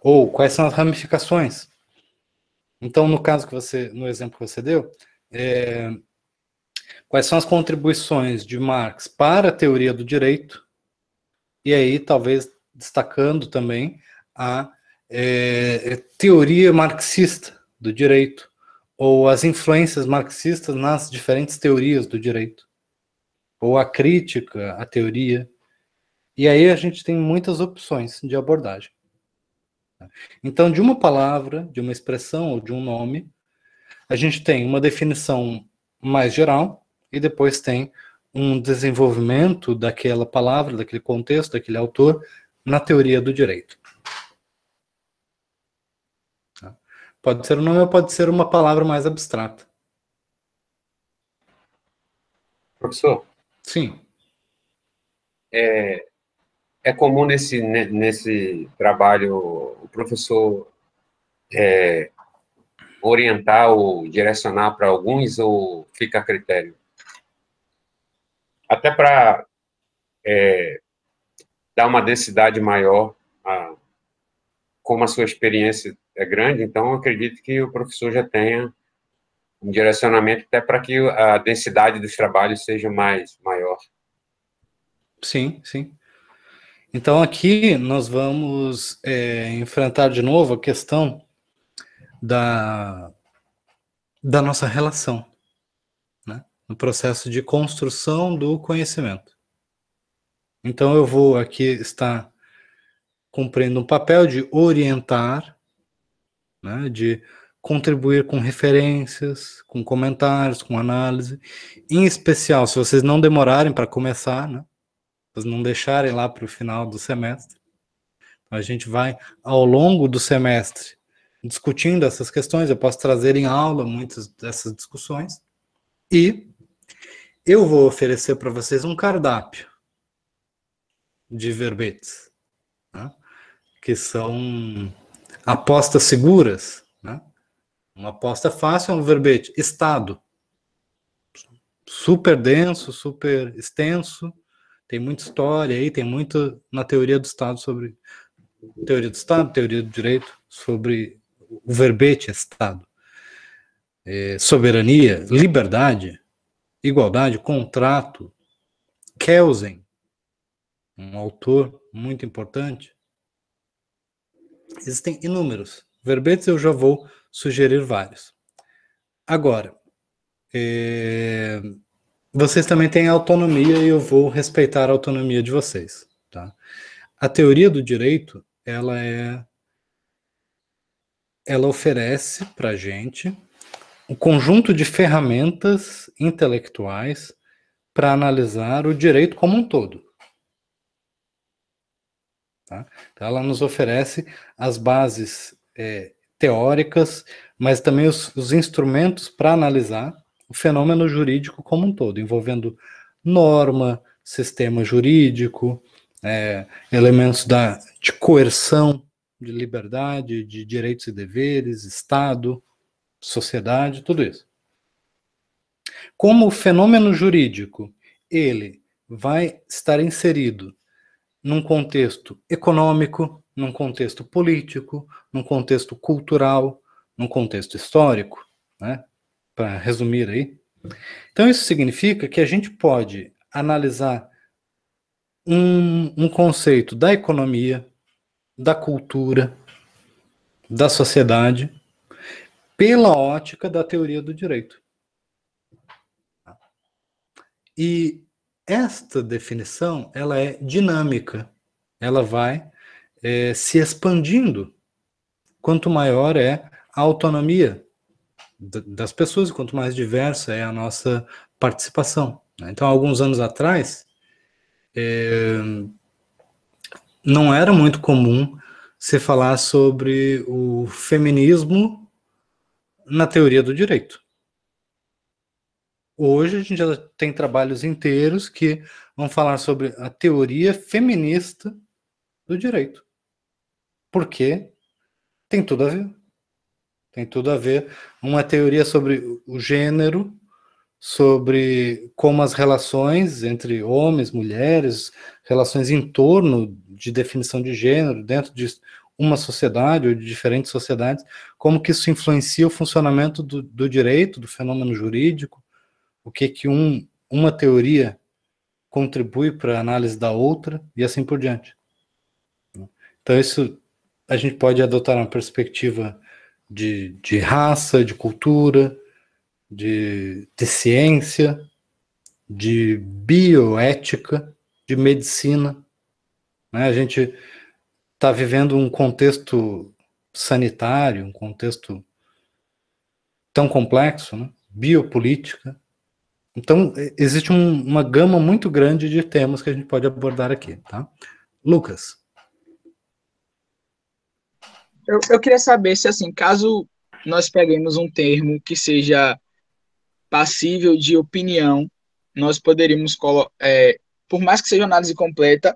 Ou quais são as ramificações. Então, no caso no exemplo que você deu, quais são as contribuições de Marx para a teoria do direito, e aí talvez destacando também a teoria marxista do direito, ou as influências marxistas nas diferentes teorias do direito, ou a crítica à teoria. E aí a gente tem muitas opções de abordagem. Então, de uma palavra, de uma expressão ou de um nome, a gente tem uma definição mais geral e depois tem um desenvolvimento daquela palavra, daquele contexto, daquele autor, na teoria do direito. Pode ser um nome ou pode ser uma palavra mais abstrata. Professor? Sim. é comum nesse trabalho o professor orientar ou direcionar para alguns ou fica a critério? Até para dar uma densidade maior, como a sua experiência é grande, então eu acredito que o professor já tenha um direcionamento até para que a densidade dos trabalhos seja maior. Sim, sim. Então aqui nós vamos enfrentar de novo a questão da nossa relação, né, no processo de construção do conhecimento. Então eu vou aqui estar cumprindo um papel de orientar, né, de contribuir com referências, com comentários, com análise, em especial se vocês não demorarem para começar, né, vocês não deixarem lá para o final do semestre. Então, a gente vai, ao longo do semestre, discutindo essas questões. Eu posso trazer em aula muitas dessas discussões, e eu vou oferecer para vocês um cardápio de verbetes, né, que são apostas seguras, né? Uma aposta fácil é um verbete estado, super denso, super extenso, tem muita história aí, tem muito na teoria do Estado sobre teoria do Estado, teoria do direito, sobre o verbete Estado. Soberania, liberdade, igualdade, contrato, Kelsen, um autor muito importante. Existem inúmeros verbetes, eu já vou sugerir vários. Agora, vocês também têm autonomia e eu vou respeitar a autonomia de vocês, tá? A teoria do direito, ela oferece para a gente um conjunto de ferramentas intelectuais para analisar o direito como um todo. Tá? Então, ela nos oferece as bases teóricas, mas também os instrumentos para analisar o fenômeno jurídico como um todo, envolvendo norma, sistema jurídico, elementos de coerção, de liberdade, de direitos e deveres, Estado, sociedade, tudo isso. Como o fenômeno jurídico, ele vai estar inserido num contexto econômico, num contexto político, num contexto cultural, num contexto histórico, né? Para resumir aí. Então isso significa que a gente pode analisar um conceito da economia, da cultura, da sociedade, pela ótica da teoria do direito. E esta definição, ela é dinâmica, ela vai se expandindo quanto maior é a autonomia das pessoas, quanto mais diversa é a nossa participação. Então, alguns anos atrás, não era muito comum se falar sobre o feminismo na teoria do direito. Hoje a gente já tem trabalhos inteiros que vão falar sobre a teoria feminista do direito. Porque tem tudo a ver. Tem tudo a ver. Uma teoria sobre o gênero, sobre como as relações entre homens, mulheres, relações em torno de definição de gênero, dentro de uma sociedade ou de diferentes sociedades, como que isso influencia o funcionamento do direito, do fenômeno jurídico, o que uma teoria contribui para a análise da outra, e assim por diante. Então isso, a gente pode adotar uma perspectiva de raça, de cultura, de ciência, de bioética, de medicina. Né? A gente está vivendo um contexto sanitário, um contexto tão complexo, né? Biopolítica. Então, existe uma gama muito grande de temas que a gente pode abordar aqui, tá? Lucas. Eu queria saber se, assim, caso nós peguemos um termo que seja passível de opinião, nós poderíamos por mais que seja uma análise completa,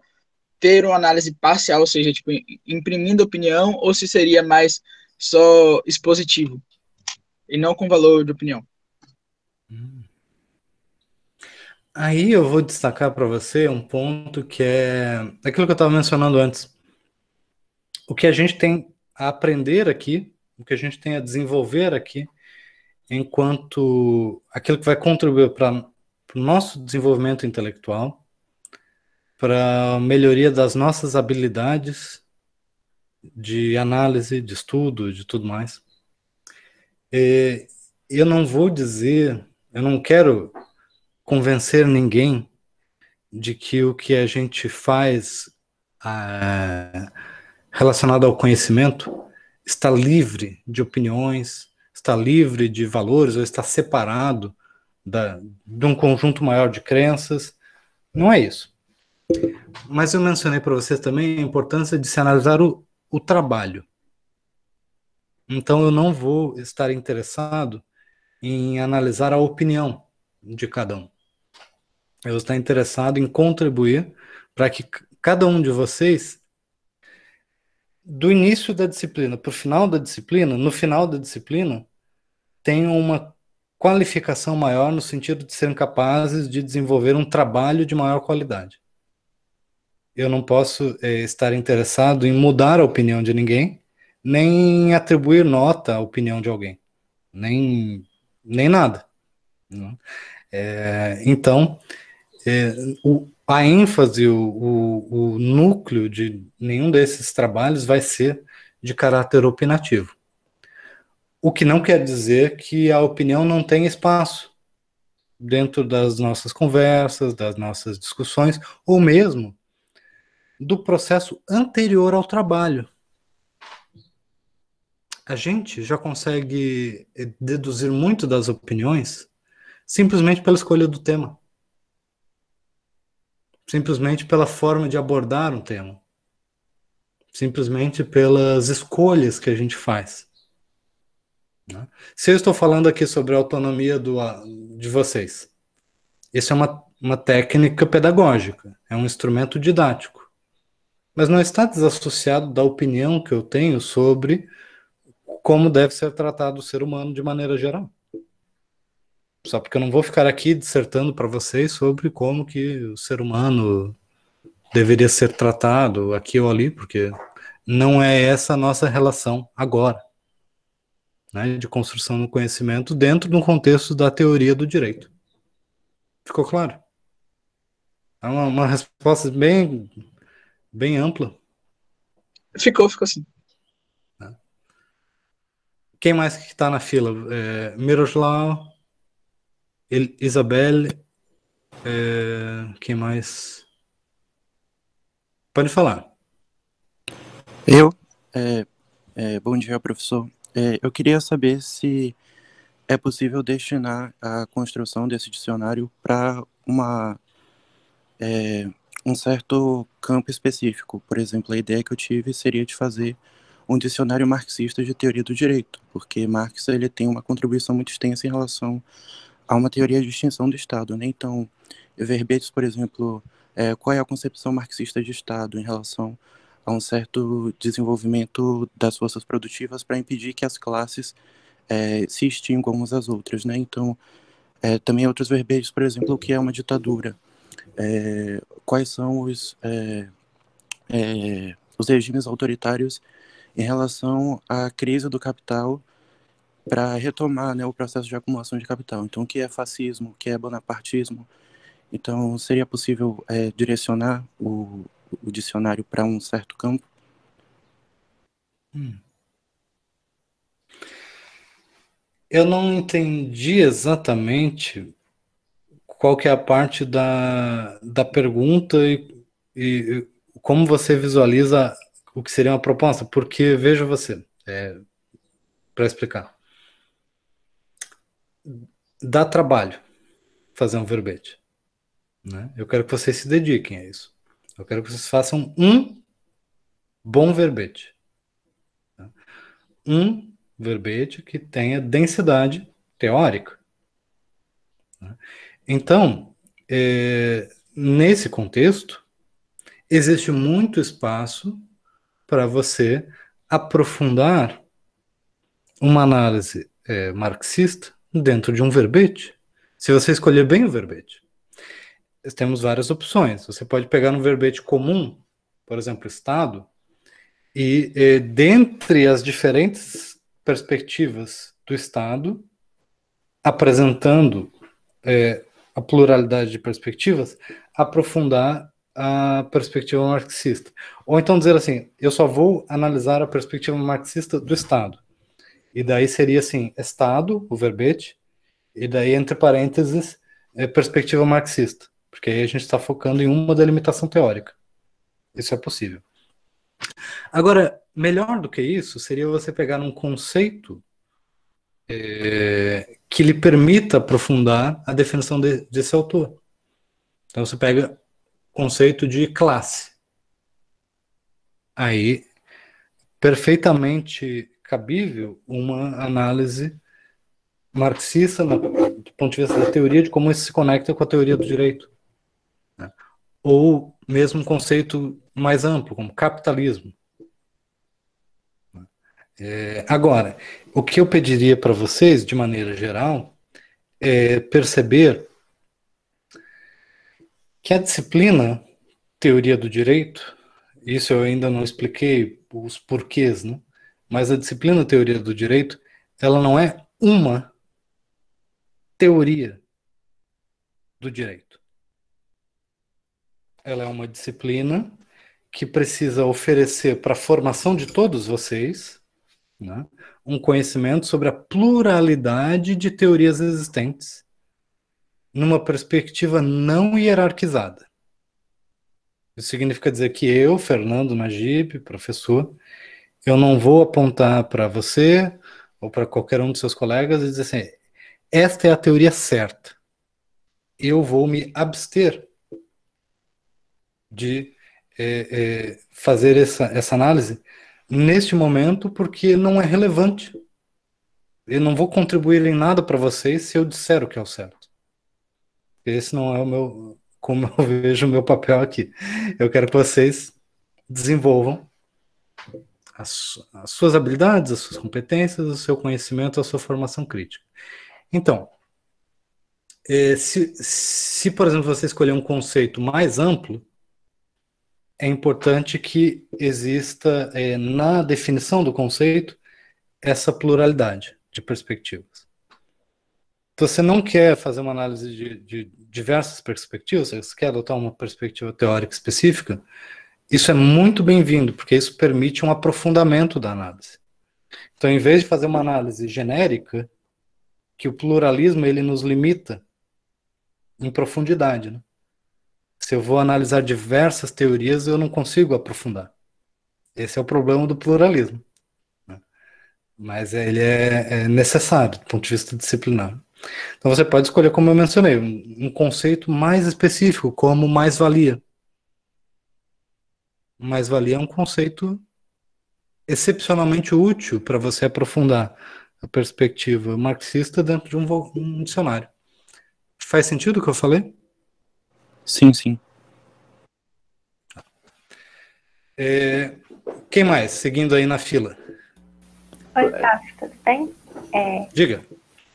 ter uma análise parcial, ou seja, tipo, imprimindo opinião, ou se seria mais só expositivo e não com valor de opinião? Aí eu vou destacar para você um ponto que é aquilo que eu estava mencionando antes. O que a gente tem a aprender aqui, o que a gente tem a desenvolver aqui, enquanto aquilo que vai contribuir para o nosso desenvolvimento intelectual, para a melhoria das nossas habilidades de análise, de estudo, de tudo mais. Eu não vou dizer, eu não quero convencer ninguém de que o que a gente faz relacionado ao conhecimento está livre de opiniões, está livre de valores, ou está separado de um conjunto maior de crenças. Não é isso. Mas eu mencionei para vocês também a importância de se analisar o trabalho. Então eu não vou estar interessado em analisar a opinião de cada um. Eu vou estar interessado em contribuir para que cada um de vocês, do início da disciplina para o final da disciplina, no final da disciplina, tenham uma qualificação maior no sentido de serem capazes de desenvolver um trabalho de maior qualidade. Eu não posso estar interessado em mudar a opinião de ninguém, nem em atribuir nota à opinião de alguém, nem nada. Então, a ênfase, o núcleo de nenhum desses trabalhos vai ser de caráter opinativo. O que não quer dizer que a opinião não tem espaço dentro das nossas conversas, das nossas discussões, ou mesmo do processo anterior ao trabalho. A gente já consegue deduzir muito das opiniões simplesmente pela escolha do tema. Simplesmente pela forma de abordar um tema. Simplesmente pelas escolhas que a gente faz. Né? Se eu estou falando aqui sobre a autonomia de vocês, isso é uma técnica pedagógica, é um instrumento didático. Mas não está desassociado da opinião que eu tenho sobre como deve ser tratado o ser humano de maneira geral. Só porque eu não vou ficar aqui dissertando para vocês sobre como que o ser humano deveria ser tratado aqui ou ali, porque não é essa a nossa relação agora, né, de construção do conhecimento dentro de um contexto da teoria do direito. Ficou claro? É uma resposta bem ampla. Ficou assim. Quem mais que está na fila? Miroslav, Isabelle, quem mais? Pode falar. Bom dia, professor. Eu queria saber se é possível destinar a construção desse dicionário para um certo campo específico. Por exemplo, a ideia que eu tive seria de fazer um dicionário marxista de teoria do direito, porque Marx ele tem uma contribuição muito extensa em relação a uma teoria de extinção do Estado, né? Então, verbetes, por exemplo, qual é a concepção marxista de Estado em relação a um certo desenvolvimento das forças produtivas para impedir que as classes se extinguam umas às outras, né? Então, também outros verbetes, por exemplo, o que é uma ditadura, quais são os regimes autoritários em relação à crise do capital para retomar, né, o processo de acumulação de capital. Então, o que é fascismo, o que é bonapartismo? Então, seria possível direcionar o dicionário para um certo campo? Eu não entendi exatamente qual que é a parte da pergunta e como você visualiza o que seria uma proposta, porque, veja você, para explicar. Dá trabalho fazer um verbete. Né? Eu quero que vocês se dediquem a isso. Eu quero que vocês façam um bom verbete. Tá? Um verbete que tenha densidade teórica. Tá? Então, nesse contexto, existe muito espaço para você aprofundar uma análise marxista dentro de um verbete, se você escolher bem o verbete. Temos várias opções. Você pode pegar um verbete comum, por exemplo, Estado, e dentre as diferentes perspectivas do Estado, apresentando a pluralidade de perspectivas, aprofundar a perspectiva marxista. Ou então dizer assim, eu só vou analisar a perspectiva marxista do Estado. E daí seria assim, Estado, o verbete, e daí, entre parênteses, perspectiva marxista. Porque aí a gente está focando em uma delimitação teórica. Isso é possível. Agora, melhor do que isso, seria você pegar um conceito que lhe permita aprofundar a definição desse autor. Então você pega o conceito de classe. Aí, perfeitamente cabível uma análise marxista do ponto de vista da teoria de como isso se conecta com a teoria do direito. Né? Ou mesmo um conceito mais amplo, como capitalismo. Agora, o que eu pediria para vocês, de maneira geral, é perceber que a disciplina teoria do direito, isso eu ainda não expliquei os porquês, né? Mas a disciplina teoria do direito, ela não é uma teoria do direito. Ela é uma disciplina que precisa oferecer para a formação de todos vocês, né, um conhecimento sobre a pluralidade de teorias existentes numa perspectiva não hierarquizada. Isso significa dizer que eu, Fernando Najib, professor, eu não vou apontar para você ou para qualquer um dos seus colegas e dizer assim, esta é a teoria certa. Eu vou me abster de fazer essa análise neste momento porque não é relevante. Eu não vou contribuir em nada para vocês se eu disser o que é o certo. Esse não é o meu, como eu vejo o meu papel aqui. Eu quero que vocês desenvolvam as suas habilidades, as suas competências, o seu conhecimento, a sua formação crítica. Então, se, por exemplo, você escolher um conceito mais amplo, é importante que exista na definição do conceito essa pluralidade de perspectivas. Se você não quer fazer uma análise de diversas perspectivas, você quer adotar uma perspectiva teórica específica, isso é muito bem-vindo, porque isso permite um aprofundamento da análise. Então, em vez de fazer uma análise genérica, que o pluralismo ele nos limita em profundidade, né? Se eu vou analisar diversas teorias, eu não consigo aprofundar. Esse é o problema do pluralismo. Né? Mas ele é necessário do ponto de vista disciplinar. Então você pode escolher, como eu mencionei, um conceito mais específico, como mais-valia. Mais-valia é um conceito excepcionalmente útil para você aprofundar a perspectiva marxista dentro de um dicionário. Faz sentido o que eu falei? Sim, sim. Quem mais? Seguindo aí na fila. Oi, Cássio, tudo bem? Diga.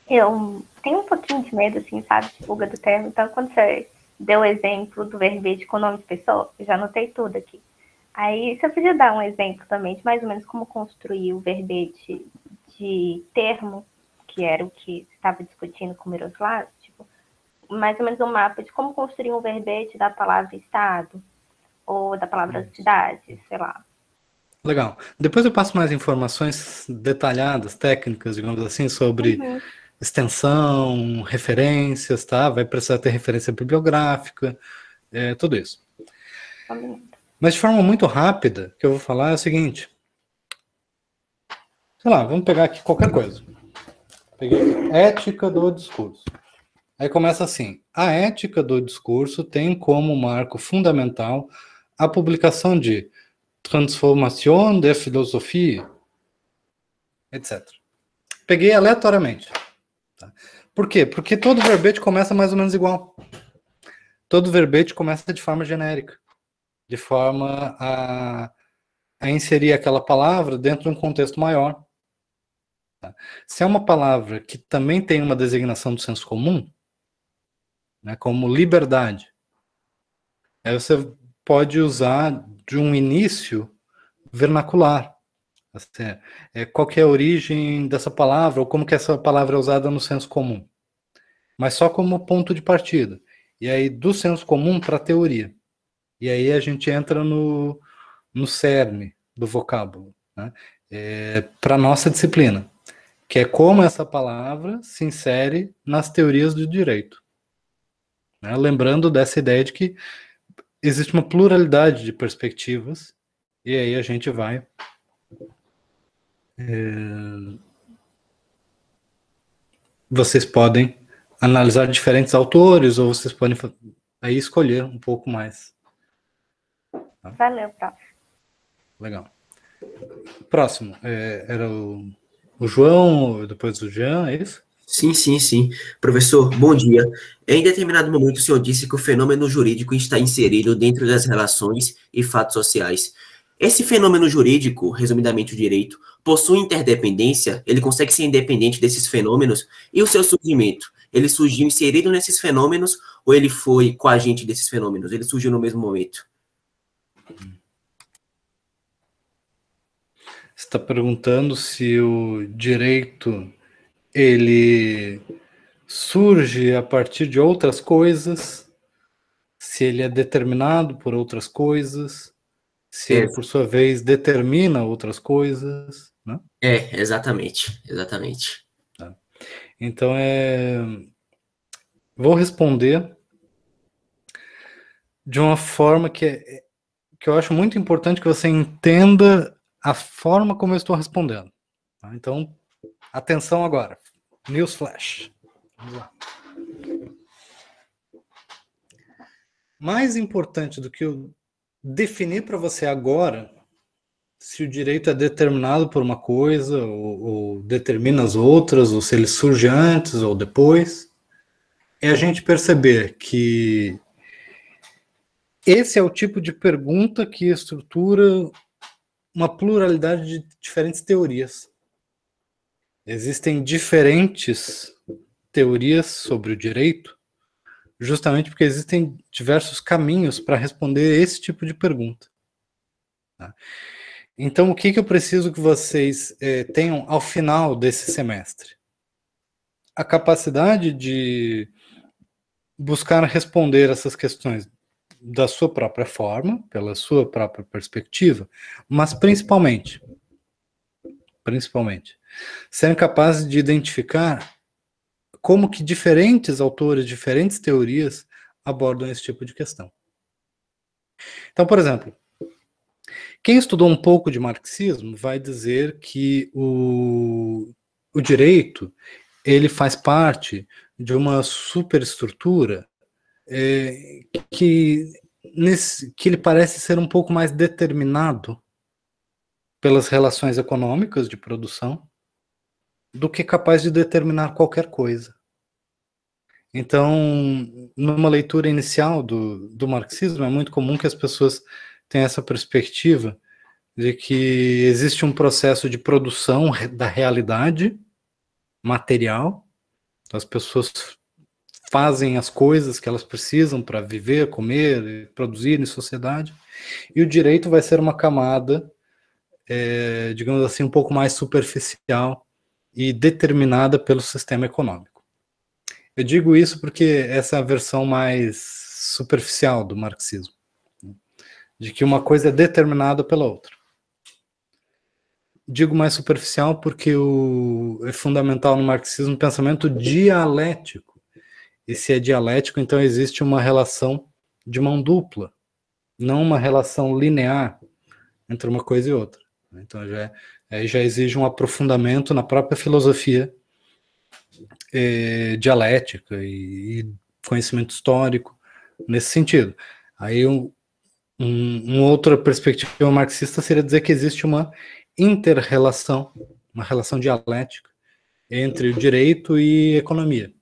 Eu tenho um pouquinho de medo, assim, sabe, de fuga do termo. Então, quando você deu o exemplo do verbete com nome de pessoa, eu já anotei tudo aqui. Aí, você podia dar um exemplo também de mais ou menos como construir o verbete de termo, que era o que você estava discutindo com o Miroslav, tipo, mais ou menos um mapa de como construir um verbete da palavra Estado, ou da palavra cidade, sei lá. Legal. Depois eu passo mais informações detalhadas, técnicas, digamos assim, sobre extensão, referências, tá? Vai precisar ter referência bibliográfica, tudo isso. Mas de forma muito rápida, o que eu vou falar é o seguinte. Sei lá, vamos pegar aqui qualquer coisa. Peguei ética do discurso. Aí começa assim. A ética do discurso tem como marco fundamental a publicação de Transformação de Filosofia, etc. Peguei aleatoriamente. Tá? Por quê? Porque todo verbete começa mais ou menos igual. todo verbete começa de forma genérica, de forma a inserir aquela palavra dentro de um contexto maior. Tá? Se é uma palavra que também tem uma designação do senso comum, né, como liberdade, aí você pode usar de um início vernacular. Assim, qual que é a origem dessa palavra, ou como que essa palavra é usada no senso comum. Mas só como ponto de partida. E aí, do senso comum para a teoria. E aí a gente entra no cerne do vocábulo, né? Para a nossa disciplina, que é como essa palavra se insere nas teorias do direito. Né? Lembrando dessa ideia de que existe uma pluralidade de perspectivas, e aí a gente vai vocês podem analisar diferentes autores, ou vocês podem aí escolher um pouco mais. Tá? Valeu, prof. Legal. Próximo, era o João, depois o Jean, é isso? Sim. Professor, bom dia. Em determinado momento, o senhor disse que o fenômeno jurídico está inserido dentro das relações e fatos sociais. Esse fenômeno jurídico, resumidamente o direito, possui interdependência? Ele consegue ser independente desses fenômenos? E o seu surgimento? Ele surgiu inserido nesses fenômenos ou ele foi coagente desses fenômenos? Ele surgiu no mesmo momento? Você está perguntando se o direito ele surge a partir de outras coisas, se ele é determinado por outras coisas, se ele, por sua vez, determina outras coisas, né? Exatamente. Tá. Então, vou responder de uma forma que eu acho muito importante que você entenda a forma como eu estou respondendo. Tá? Então, atenção agora. News Flash. Vamos lá. Mais importante do que eu definir para você agora se o direito é determinado por uma coisa ou determina as outras, ou se ele surge antes ou depois, é a gente perceber que esse é o tipo de pergunta que estrutura uma pluralidade de diferentes teorias. Existem diferentes teorias sobre o direito, justamente porque existem diversos caminhos para responder esse tipo de pergunta. Tá? Então, o que eu preciso que vocês tenham ao final desse semestre? A capacidade de buscar responder essas questões da sua própria forma, pela sua própria perspectiva, mas principalmente, serem capazes de identificar como que diferentes autores, diferentes teorias abordam esse tipo de questão. Então, por exemplo, quem estudou um pouco de marxismo vai dizer que o direito ele faz parte de uma superestrutura que ele parece ser um pouco mais determinado pelas relações econômicas de produção do que capaz de determinar qualquer coisa. Então, numa leitura inicial do marxismo, é muito comum que as pessoas tenham essa perspectiva de que existe um processo de produção da realidade material, as pessoas fazem as coisas que elas precisam para viver, comer, produzir em sociedade, e o direito vai ser uma camada, digamos assim, um pouco mais superficial e determinada pelo sistema econômico. Eu digo isso porque essa é a versão mais superficial do marxismo, de que uma coisa é determinada pela outra. Digo mais superficial porque é fundamental no marxismo o pensamento dialético. E se é dialético, então existe uma relação de mão dupla, não uma relação linear entre uma coisa e outra. Então já exige um aprofundamento na própria filosofia dialética e conhecimento histórico nesse sentido. Aí uma outra perspectiva marxista seria dizer que existe uma inter-relação, uma relação dialética entre o direito e a economia.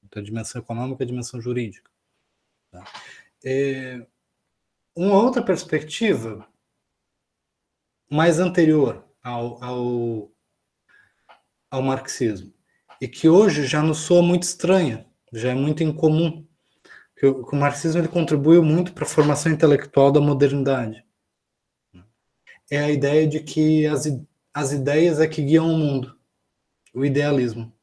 Então, a dimensão econômica e a dimensão jurídica. Tá? Uma outra perspectiva mais anterior ao marxismo, e que hoje já nos soa muito estranha, já é muito incomum, que o marxismo ele contribuiu muito para a formação intelectual da modernidade. É a ideia de que as ideias é que guiam o mundo, o idealismo.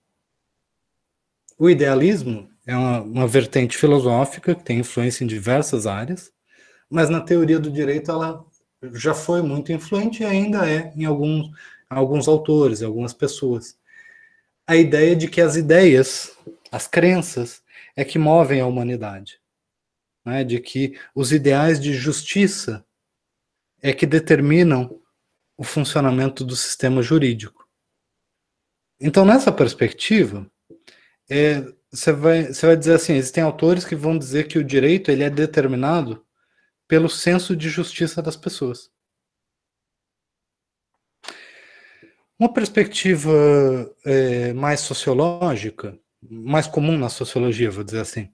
O idealismo é uma vertente filosófica que tem influência em diversas áreas, mas na teoria do direito ela já foi muito influente e ainda é em alguns autores, em algumas pessoas. A ideia de que as ideias, as crenças, é que movem a humanidade. Né? De que os ideais de justiça é que determinam o funcionamento do sistema jurídico. Então, nessa perspectiva, você vai dizer assim, existem autores que vão dizer que o direito ele é determinado pelo senso de justiça das pessoas. Uma perspectiva mais sociológica, mais comum na sociologia, vou dizer assim,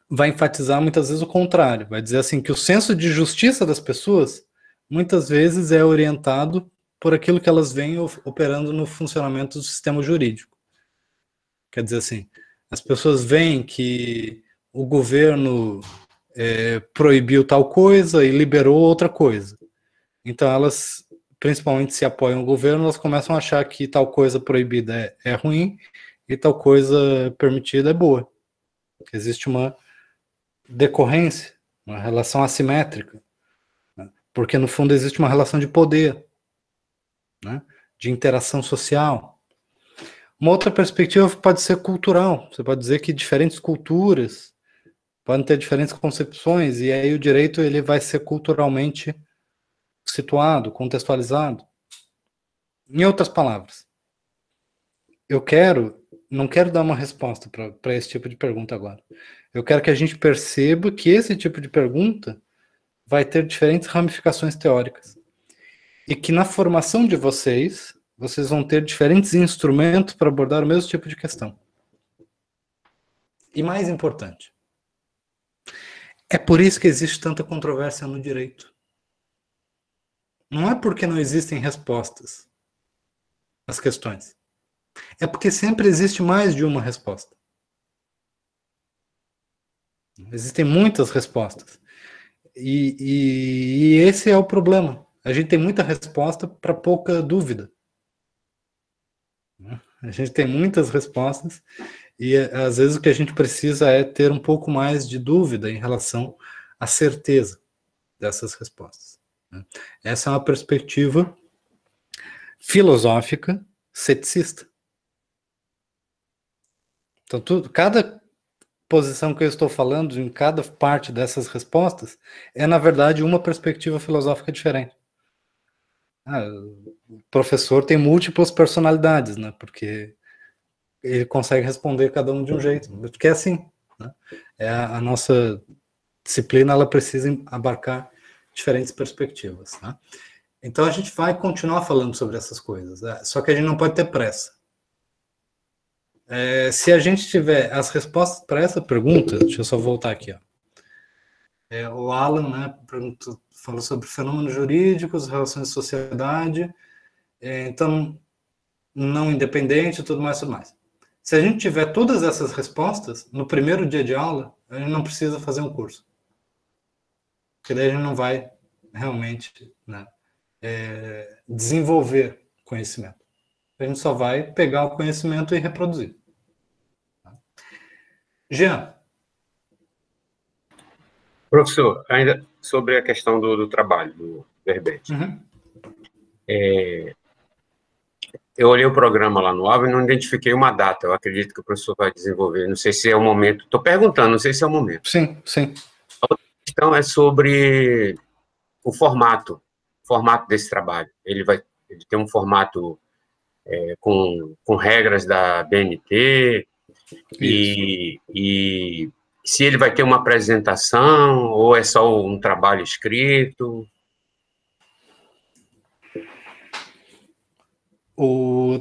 vai enfatizar muitas vezes o contrário, vai dizer assim que o senso de justiça das pessoas muitas vezes é orientado por aquilo que elas veem operando no funcionamento do sistema jurídico. Quer dizer assim, as pessoas veem que o governo proibiu tal coisa e liberou outra coisa. Então elas, principalmente se apoiam o governo, elas começam a achar que tal coisa proibida é ruim e tal coisa permitida é boa. Existe uma decorrência, uma relação assimétrica, né? Porque no fundo existe uma relação de poder, né? De interação social. Uma outra perspectiva pode ser cultural. Você pode dizer que diferentes culturas podem ter diferentes concepções, e aí o direito ele vai ser culturalmente situado, contextualizado. Em outras palavras, não quero dar uma resposta para esse tipo de pergunta agora. Eu quero que a gente perceba que esse tipo de pergunta vai ter diferentes ramificações teóricas. E que na formação de vocês vão ter diferentes instrumentos para abordar o mesmo tipo de questão. E mais importante, é por isso que existe tanta controvérsia no direito. Não é porque não existem respostas às questões. É porque sempre existe mais de uma resposta. Existem muitas respostas. E esse é o problema. A gente tem muita resposta para pouca dúvida. A gente tem muitas respostas e às vezes o que a gente precisa é ter um pouco mais de dúvida em relação à certeza dessas respostas. Essa é uma perspectiva filosófica ceticista. Então, cada posição que eu estou falando, em cada parte dessas respostas, é, na verdade, uma perspectiva filosófica diferente. O professor tem múltiplas personalidades, né? Porque ele consegue responder cada um de um jeito. Porque é assim. Né? A nossa disciplina ela precisa abarcar diferentes perspectivas. Né? Então, a gente vai continuar falando sobre essas coisas. Só que a gente não pode ter pressa. Se a gente tiver as respostas para essa pergunta, deixa eu só voltar aqui. O Alan, né, falou sobre fenômenos jurídicos, relações de sociedade, então, não independente e tudo mais, tudo mais. Se a gente tiver todas essas respostas, no primeiro dia de aula, a gente não precisa fazer um curso. Porque daí a gente não vai realmente, né, desenvolver conhecimento. A gente só vai pegar o conhecimento e reproduzir. Jean. Professor, ainda sobre a questão do trabalho, do verbete. Uhum. Eu olhei o programa lá no AVA e não identifiquei uma data. Eu acredito que o professor vai desenvolver. Não sei se é o momento. Estou perguntando, não sei se é o momento. Sim, sim. A outra questão é sobre o formato desse trabalho. Ele tem um formato com regras da BNT e se ele vai ter uma apresentação ou é só um trabalho escrito.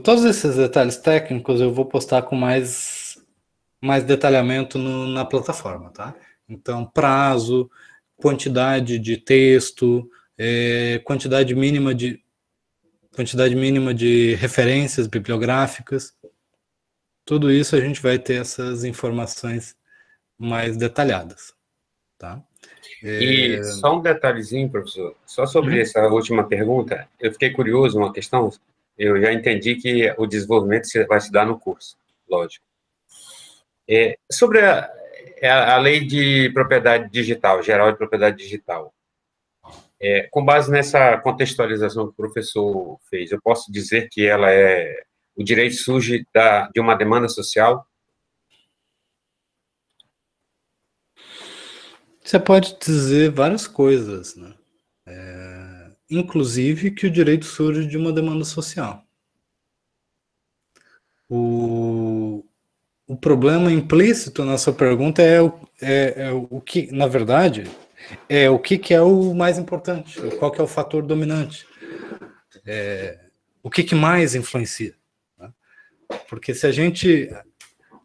Todos esses detalhes técnicos eu vou postar com mais detalhamento na plataforma, tá? Então, prazo, quantidade de texto, quantidade mínima de referências bibliográficas. Tudo isso a gente vai ter essas informações mais detalhadas, tá? E só um detalhezinho, professor, só sobre essa última pergunta, eu fiquei curioso, uma questão, eu já entendi que o desenvolvimento vai se dar no curso, lógico. Sobre a lei de propriedade digital, geral de propriedade digital, com base nessa contextualização que o professor fez, eu posso dizer que o direito surge de uma demanda social? Você pode dizer várias coisas, né? Inclusive que o direito surge de uma demanda social. O problema implícito na sua pergunta é o que, na verdade, o que é o mais importante, qual que é o fator dominante, o que mais influencia. Né? Porque se a gente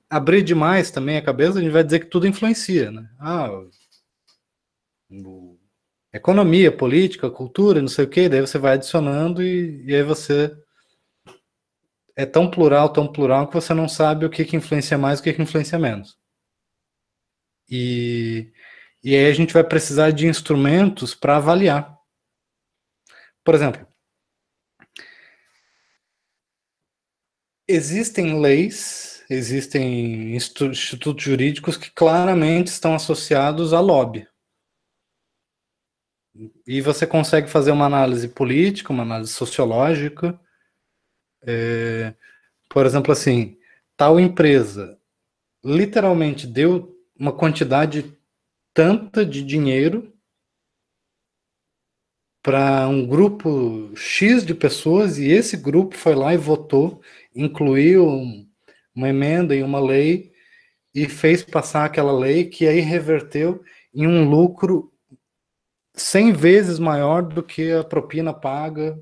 abrir demais também a cabeça, a gente vai dizer que tudo influencia, né? Economia, política, cultura, não sei o quê, daí você vai adicionando e aí você é tão plural que você não sabe o que influencia mais e o que influencia menos. E aí a gente vai precisar de instrumentos para avaliar. Por exemplo, existem leis, existem institutos jurídicos que claramente estão associados a lobby. E você consegue fazer uma análise política, uma análise sociológica. Por exemplo, assim, tal empresa literalmente deu uma quantidade tanta de dinheiro para um grupo X de pessoas e esse grupo foi lá e votou, incluiu uma emenda em uma lei e fez passar aquela lei que aí reverteu em um lucro 100 vezes maior do que a propina paga.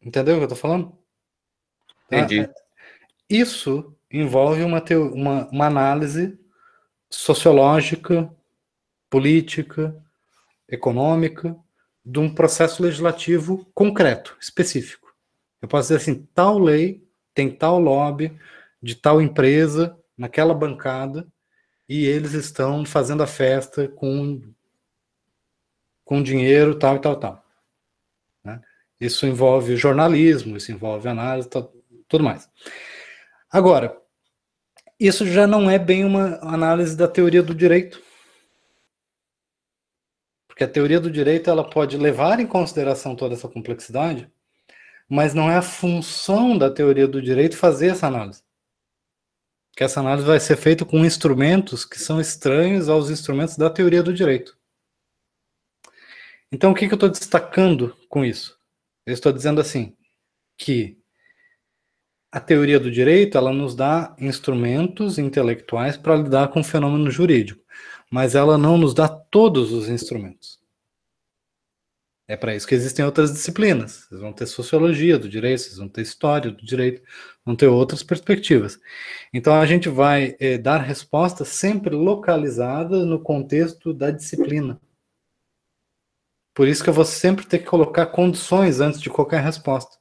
Entendeu o que eu estou falando? Entendi. Isso envolve uma análise sociológica, política, econômica, de um processo legislativo concreto, específico. Eu posso dizer assim, tal lei tem tal lobby de tal empresa naquela bancada e eles estão fazendo a festa com dinheiro tal e tal. Né? Isso envolve jornalismo, isso envolve análise, tudo mais. Agora, isso já não é bem uma análise da teoria do direito. Porque a teoria do direito ela pode levar em consideração toda essa complexidade, mas não é a função da teoria do direito fazer essa análise. Porque essa análise vai ser feita com instrumentos que são estranhos aos instrumentos da teoria do direito. Então, o que eu estou destacando com isso? Eu estou dizendo assim, que a teoria do direito ela nos dá instrumentos intelectuais para lidar com o fenômeno jurídico, mas ela não nos dá todos os instrumentos. É para isso que existem outras disciplinas. Vocês vão ter sociologia do direito, vocês vão ter história do direito, vão ter outras perspectivas. Então a gente vai dar respostas sempre localizadas no contexto da disciplina. Por isso que eu vou sempre ter que colocar condições antes de qualquer resposta.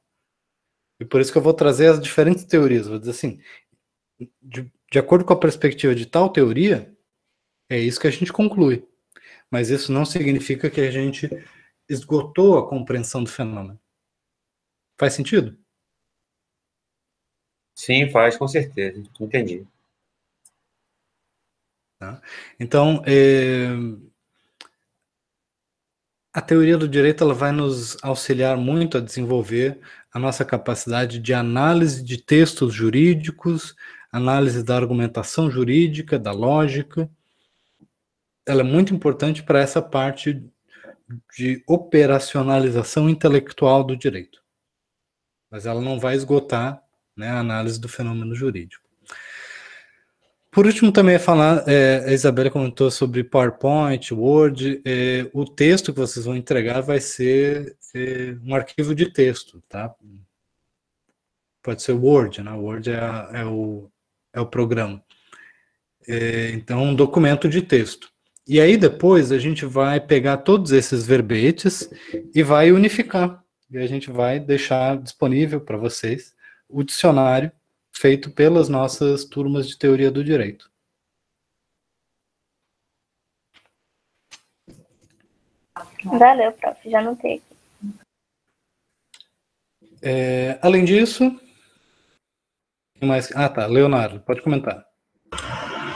E por isso que eu vou trazer as diferentes teorias. Vou dizer assim, de acordo com a perspectiva de tal teoria, é isso que a gente conclui. Mas isso não significa que a gente esgotou a compreensão do fenômeno. Faz sentido? Sim, faz, com certeza. Entendi. Tá? Então, a teoria do direito ela vai nos auxiliar muito a desenvolver a nossa capacidade de análise de textos jurídicos, análise da argumentação jurídica, da lógica. Ela é muito importante para essa parte de operacionalização intelectual do direito. Mas ela não vai esgotar, né, a análise do fenômeno jurídico. Por último, também falar, a Isabela comentou sobre PowerPoint, Word, o texto que vocês vão entregar vai ser um arquivo de texto, tá? Pode ser Word, né? Word é o programa. Então, um documento de texto. E aí depois a gente vai pegar todos esses verbetes e vai unificar. E a gente vai deixar disponível para vocês o dicionário feito pelas nossas turmas de teoria do direito. Valeu, prof. Já anotei aqui. Além disso... Ah, tá. Leonardo, pode comentar.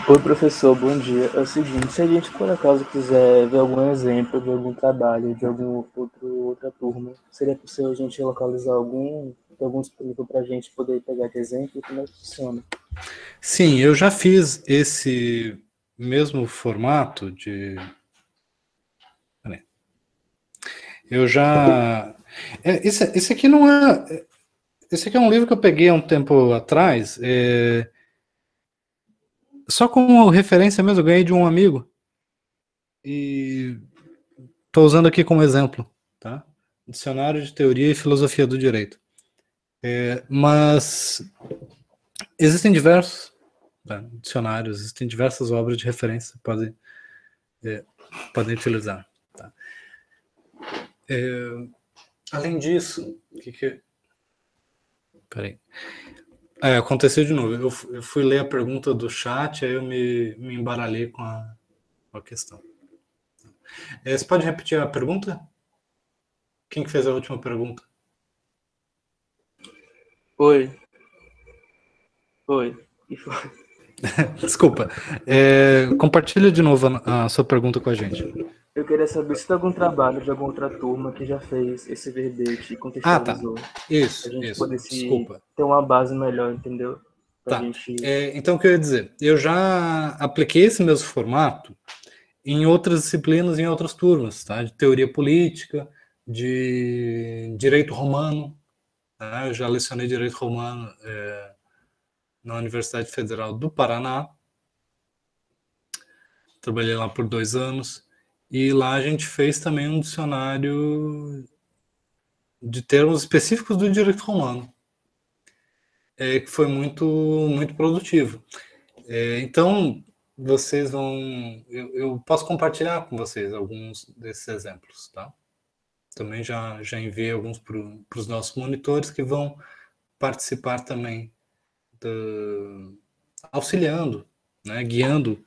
Oi, professor, bom dia. É o seguinte, se a gente, por acaso, quiser ver algum exemplo de algum trabalho de outra turma, seria possível a gente localizar algum disponível para a gente poder pegar de exemplo? Como é que funciona? Sim, eu já fiz esse mesmo formato de... Eu já... Esse aqui não é... Esse aqui é um livro que eu peguei há um tempo atrás, só como referência mesmo, eu ganhei de um amigo. E estou usando aqui como exemplo, tá? Dicionário de Teoria e Filosofia do Direito. Mas existem diversos dicionários, existem diversas obras de referência que podem utilizar. Tá? Além disso, Peraí. Aconteceu de novo. Eu fui ler a pergunta do chat, aí eu me embaralhei com a questão. Você pode repetir a pergunta? Quem que fez a última pergunta? Oi. Desculpa. Compartilha de novo a sua pergunta com a gente. Eu queria saber se tem algum trabalho de alguma outra turma que já fez esse verbete e contextualizou. Tá. Isso, a gente isso. Poder Desculpa. ter uma base melhor, entendeu? Tá. Então, o que eu ia dizer? Eu já apliquei esse mesmo formato em outras disciplinas, em outras turmas, tá? De teoria política, de direito romano. Tá? Eu já lecionei direito romano na Universidade Federal do Paraná. Trabalhei lá por 2 anos. E lá a gente fez também um dicionário de termos específicos do direito romano, que foi muito, muito produtivo. Então, vocês vão... Eu posso compartilhar com vocês alguns desses exemplos, tá? Também já enviei alguns para os nossos monitores que vão participar também, auxiliando, né, guiando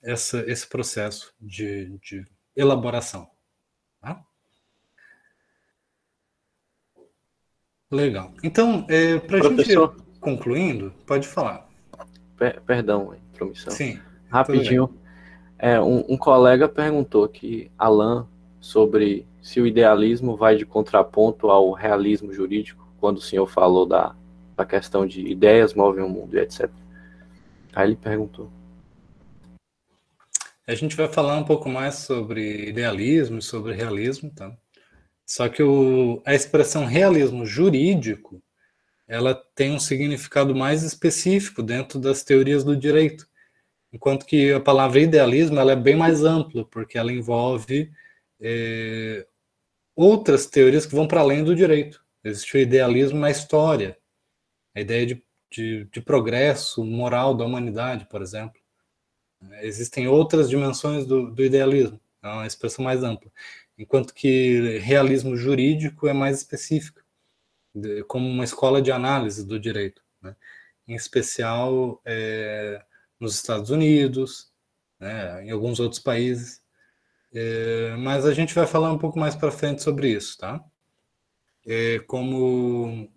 esse processo de elaboração. Tá? Legal. Então, para a gente concluindo, pode falar. Perdão, intromissão. Sim. Rapidinho. Um colega perguntou aqui, Alan, sobre se o idealismo vai de contraponto ao realismo jurídico, quando o senhor falou da questão de ideias movem o mundo e etc. Aí ele perguntou. A gente vai falar um pouco mais sobre idealismo e sobre realismo, tá? Só que a expressão realismo jurídico, ela tem um significado mais específico dentro das teorias do direito, enquanto que a palavra idealismo ela é bem mais ampla, porque ela envolve outras teorias que vão para além do direito. Existe o idealismo na história, a ideia de progresso moral da humanidade, por exemplo. Existem outras dimensões do idealismo, é uma expressão mais ampla. Enquanto que realismo jurídico é mais específico, como uma escola de análise do direito, né? Em especial nos Estados Unidos, né, em alguns outros países. Mas a gente vai falar um pouco mais para frente sobre isso, tá? Como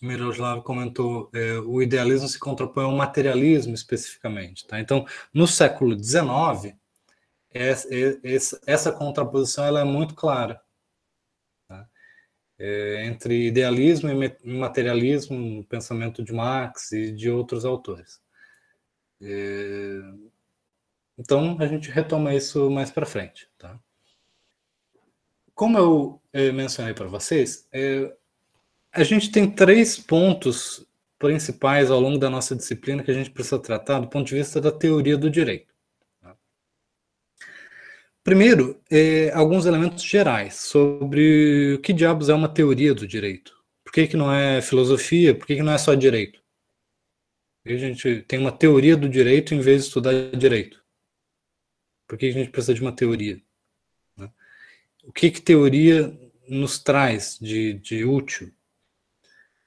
o Miroslav comentou, o idealismo se contrapõe ao materialismo especificamente. Tá? Então, no século XIX, essa contraposição ela é muito clara. Tá? Entre idealismo e materialismo, no pensamento de Marx e de outros autores. Então, a gente retoma isso mais para frente. Tá? Como eu mencionei para vocês, a gente tem 3 pontos principais ao longo da nossa disciplina que a gente precisa tratar do ponto de vista da teoria do direito. Primeiro, alguns elementos gerais sobre o que diabos é uma teoria do direito. Por que não é filosofia? Por que não é só direito? A gente tem uma teoria do direito em vez de estudar direito. Por que a gente precisa de uma teoria? Né? O que teoria nos traz de útil?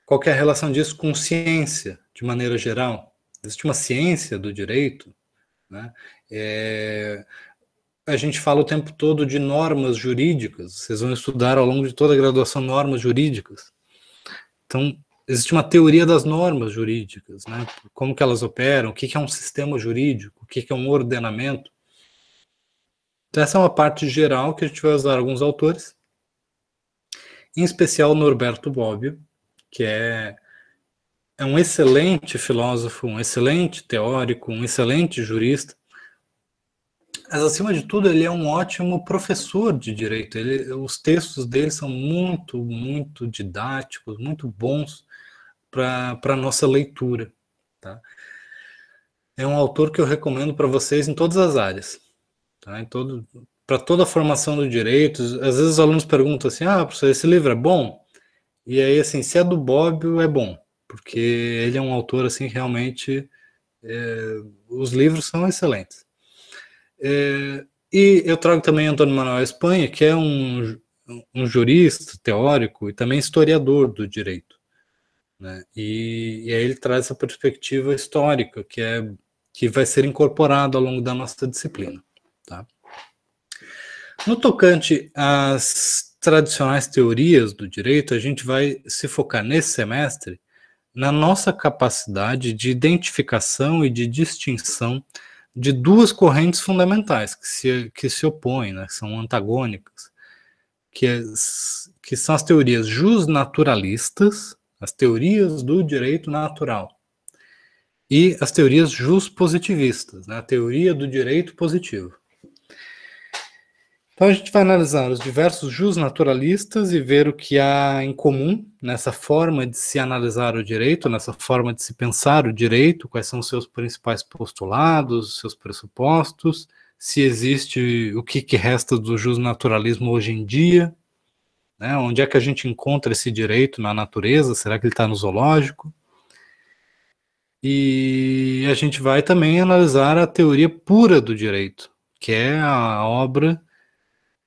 Qual que é a relação disso com ciência, de maneira geral? Existe uma ciência do direito, né? A gente fala o tempo todo de normas jurídicas, vocês vão estudar ao longo de toda a graduação normas jurídicas. Então, existe uma teoria das normas jurídicas, né? Como que elas operam, o que é um sistema jurídico, o que é um ordenamento. Então, essa é uma parte geral que a gente vai usar alguns autores, em especial Norberto Bobbio, que é um excelente filósofo, um excelente teórico, um excelente jurista, mas, acima de tudo, ele é um ótimo professor de direito. Os textos dele são muito, muito didáticos, muito bons para a nossa leitura. Tá? É um autor que eu recomendo para vocês em todas as áreas. Tá? Para toda a formação do direito. Às vezes os alunos perguntam assim, professor, esse livro é bom? E aí, assim, se é do Bobbio, é bom. Porque ele é um autor, assim, realmente... os livros são excelentes. E eu trago também Antônio Manuel Espanha, que é um jurista, teórico e também historiador do direito. Né? E aí ele traz essa perspectiva histórica, que vai ser incorporada ao longo da nossa disciplina. Tá? No tocante às tradicionais teorias do direito, a gente vai se focar nesse semestre na nossa capacidade de identificação e de distinção de duas correntes fundamentais que se opõem, né, que são antagônicas, que são as teorias justnaturalistas, as teorias do direito natural, e as teorias justpositivistas, né, a teoria do direito positivo. Então a gente vai analisar os diversos justnaturalistas e ver o que há em comum nessa forma de se analisar o direito, nessa forma de se pensar o direito, quais são os seus principais postulados, os seus pressupostos, se existe o que resta do justnaturalismo hoje em dia, né? Onde é que a gente encontra esse direito na natureza, será que ele está no zoológico? E a gente vai também analisar a teoria pura do direito, que é a obra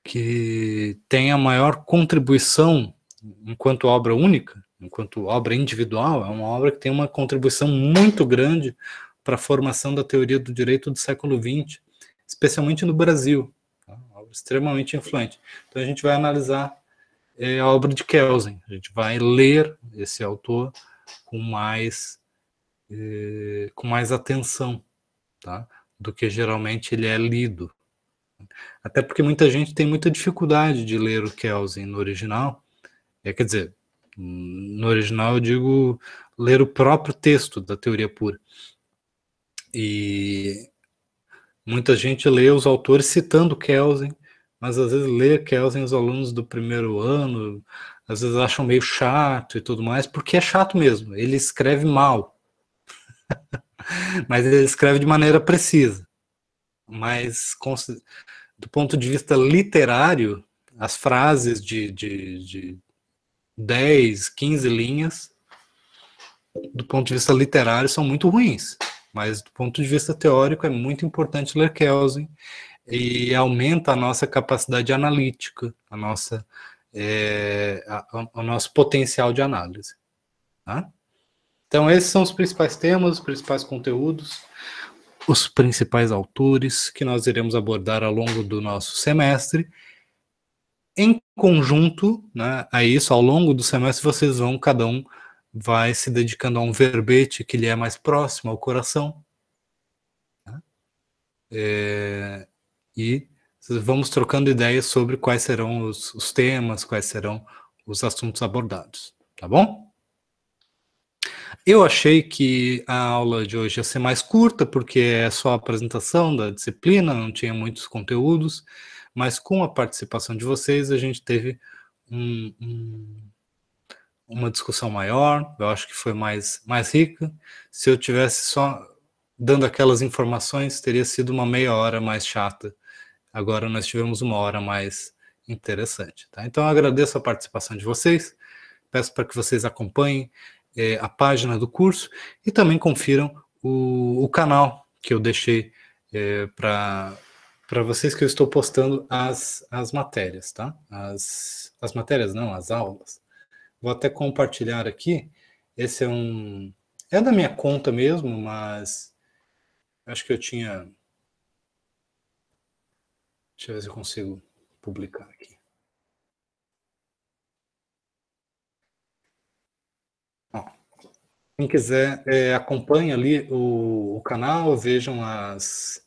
que tem a maior contribuição enquanto obra única, enquanto obra individual, é uma obra que tem uma contribuição muito grande para a formação da teoria do direito do século XX, especialmente no Brasil, tá? Uma obra extremamente influente. Então a gente vai analisar a obra de Kelsen, a gente vai ler esse autor com mais atenção, tá? Do que geralmente ele é lido. Até porque muita gente tem muita dificuldade de ler o Kelsen no original. Quer dizer, no original eu digo ler o próprio texto da teoria pura. E muita gente lê os autores citando Kelsen, mas às vezes lê Kelsen os alunos do primeiro ano, às vezes acham meio chato e tudo mais, porque é chato mesmo, ele escreve mal. Mas ele escreve de maneira precisa. Mas do ponto de vista literário, as frases de 10, 15 linhas, do ponto de vista literário, são muito ruins. Mas do ponto de vista teórico, é muito importante ler Kelsen e aumenta a nossa capacidade analítica, o nosso potencial de análise. Tá? Então, esses são os principais temas, os principais conteúdos, os principais autores que nós iremos abordar ao longo do nosso semestre. Em conjunto, né, a isso, ao longo do semestre, cada um vai se dedicando a um verbete que lhe é mais próximo ao coração. Né? E vamos trocando ideias sobre quais serão os temas, quais serão os assuntos abordados. Tá bom? Eu achei que a aula de hoje ia ser mais curta, porque é só a apresentação da disciplina, não tinha muitos conteúdos, mas com a participação de vocês, a gente teve uma discussão maior, eu acho que foi mais rica. Se eu tivesse só dando aquelas informações, teria sido uma meia hora mais chata. Agora nós tivemos uma hora mais interessante. Tá? Então eu agradeço a participação de vocês, peço para que vocês acompanhem a página do curso e também confiram o canal que eu deixei para vocês, que eu estou postando as matérias, tá? As matérias não, as aulas. Vou até compartilhar aqui. Esse é da minha conta mesmo, mas acho que eu tinha... Deixa eu ver se eu consigo publicar aqui. Ó, quem quiser, acompanhe ali o canal, vejam as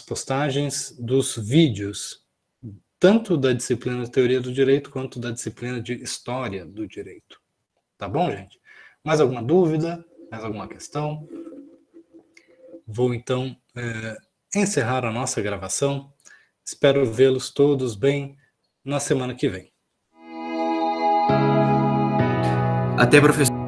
postagens dos vídeos, tanto da disciplina de Teoria do Direito, quanto da disciplina de História do Direito. Tá bom, gente? Mais alguma dúvida? Mais alguma questão? Vou, então, encerrar a nossa gravação. Espero vê-los todos bem na semana que vem. Até, professor.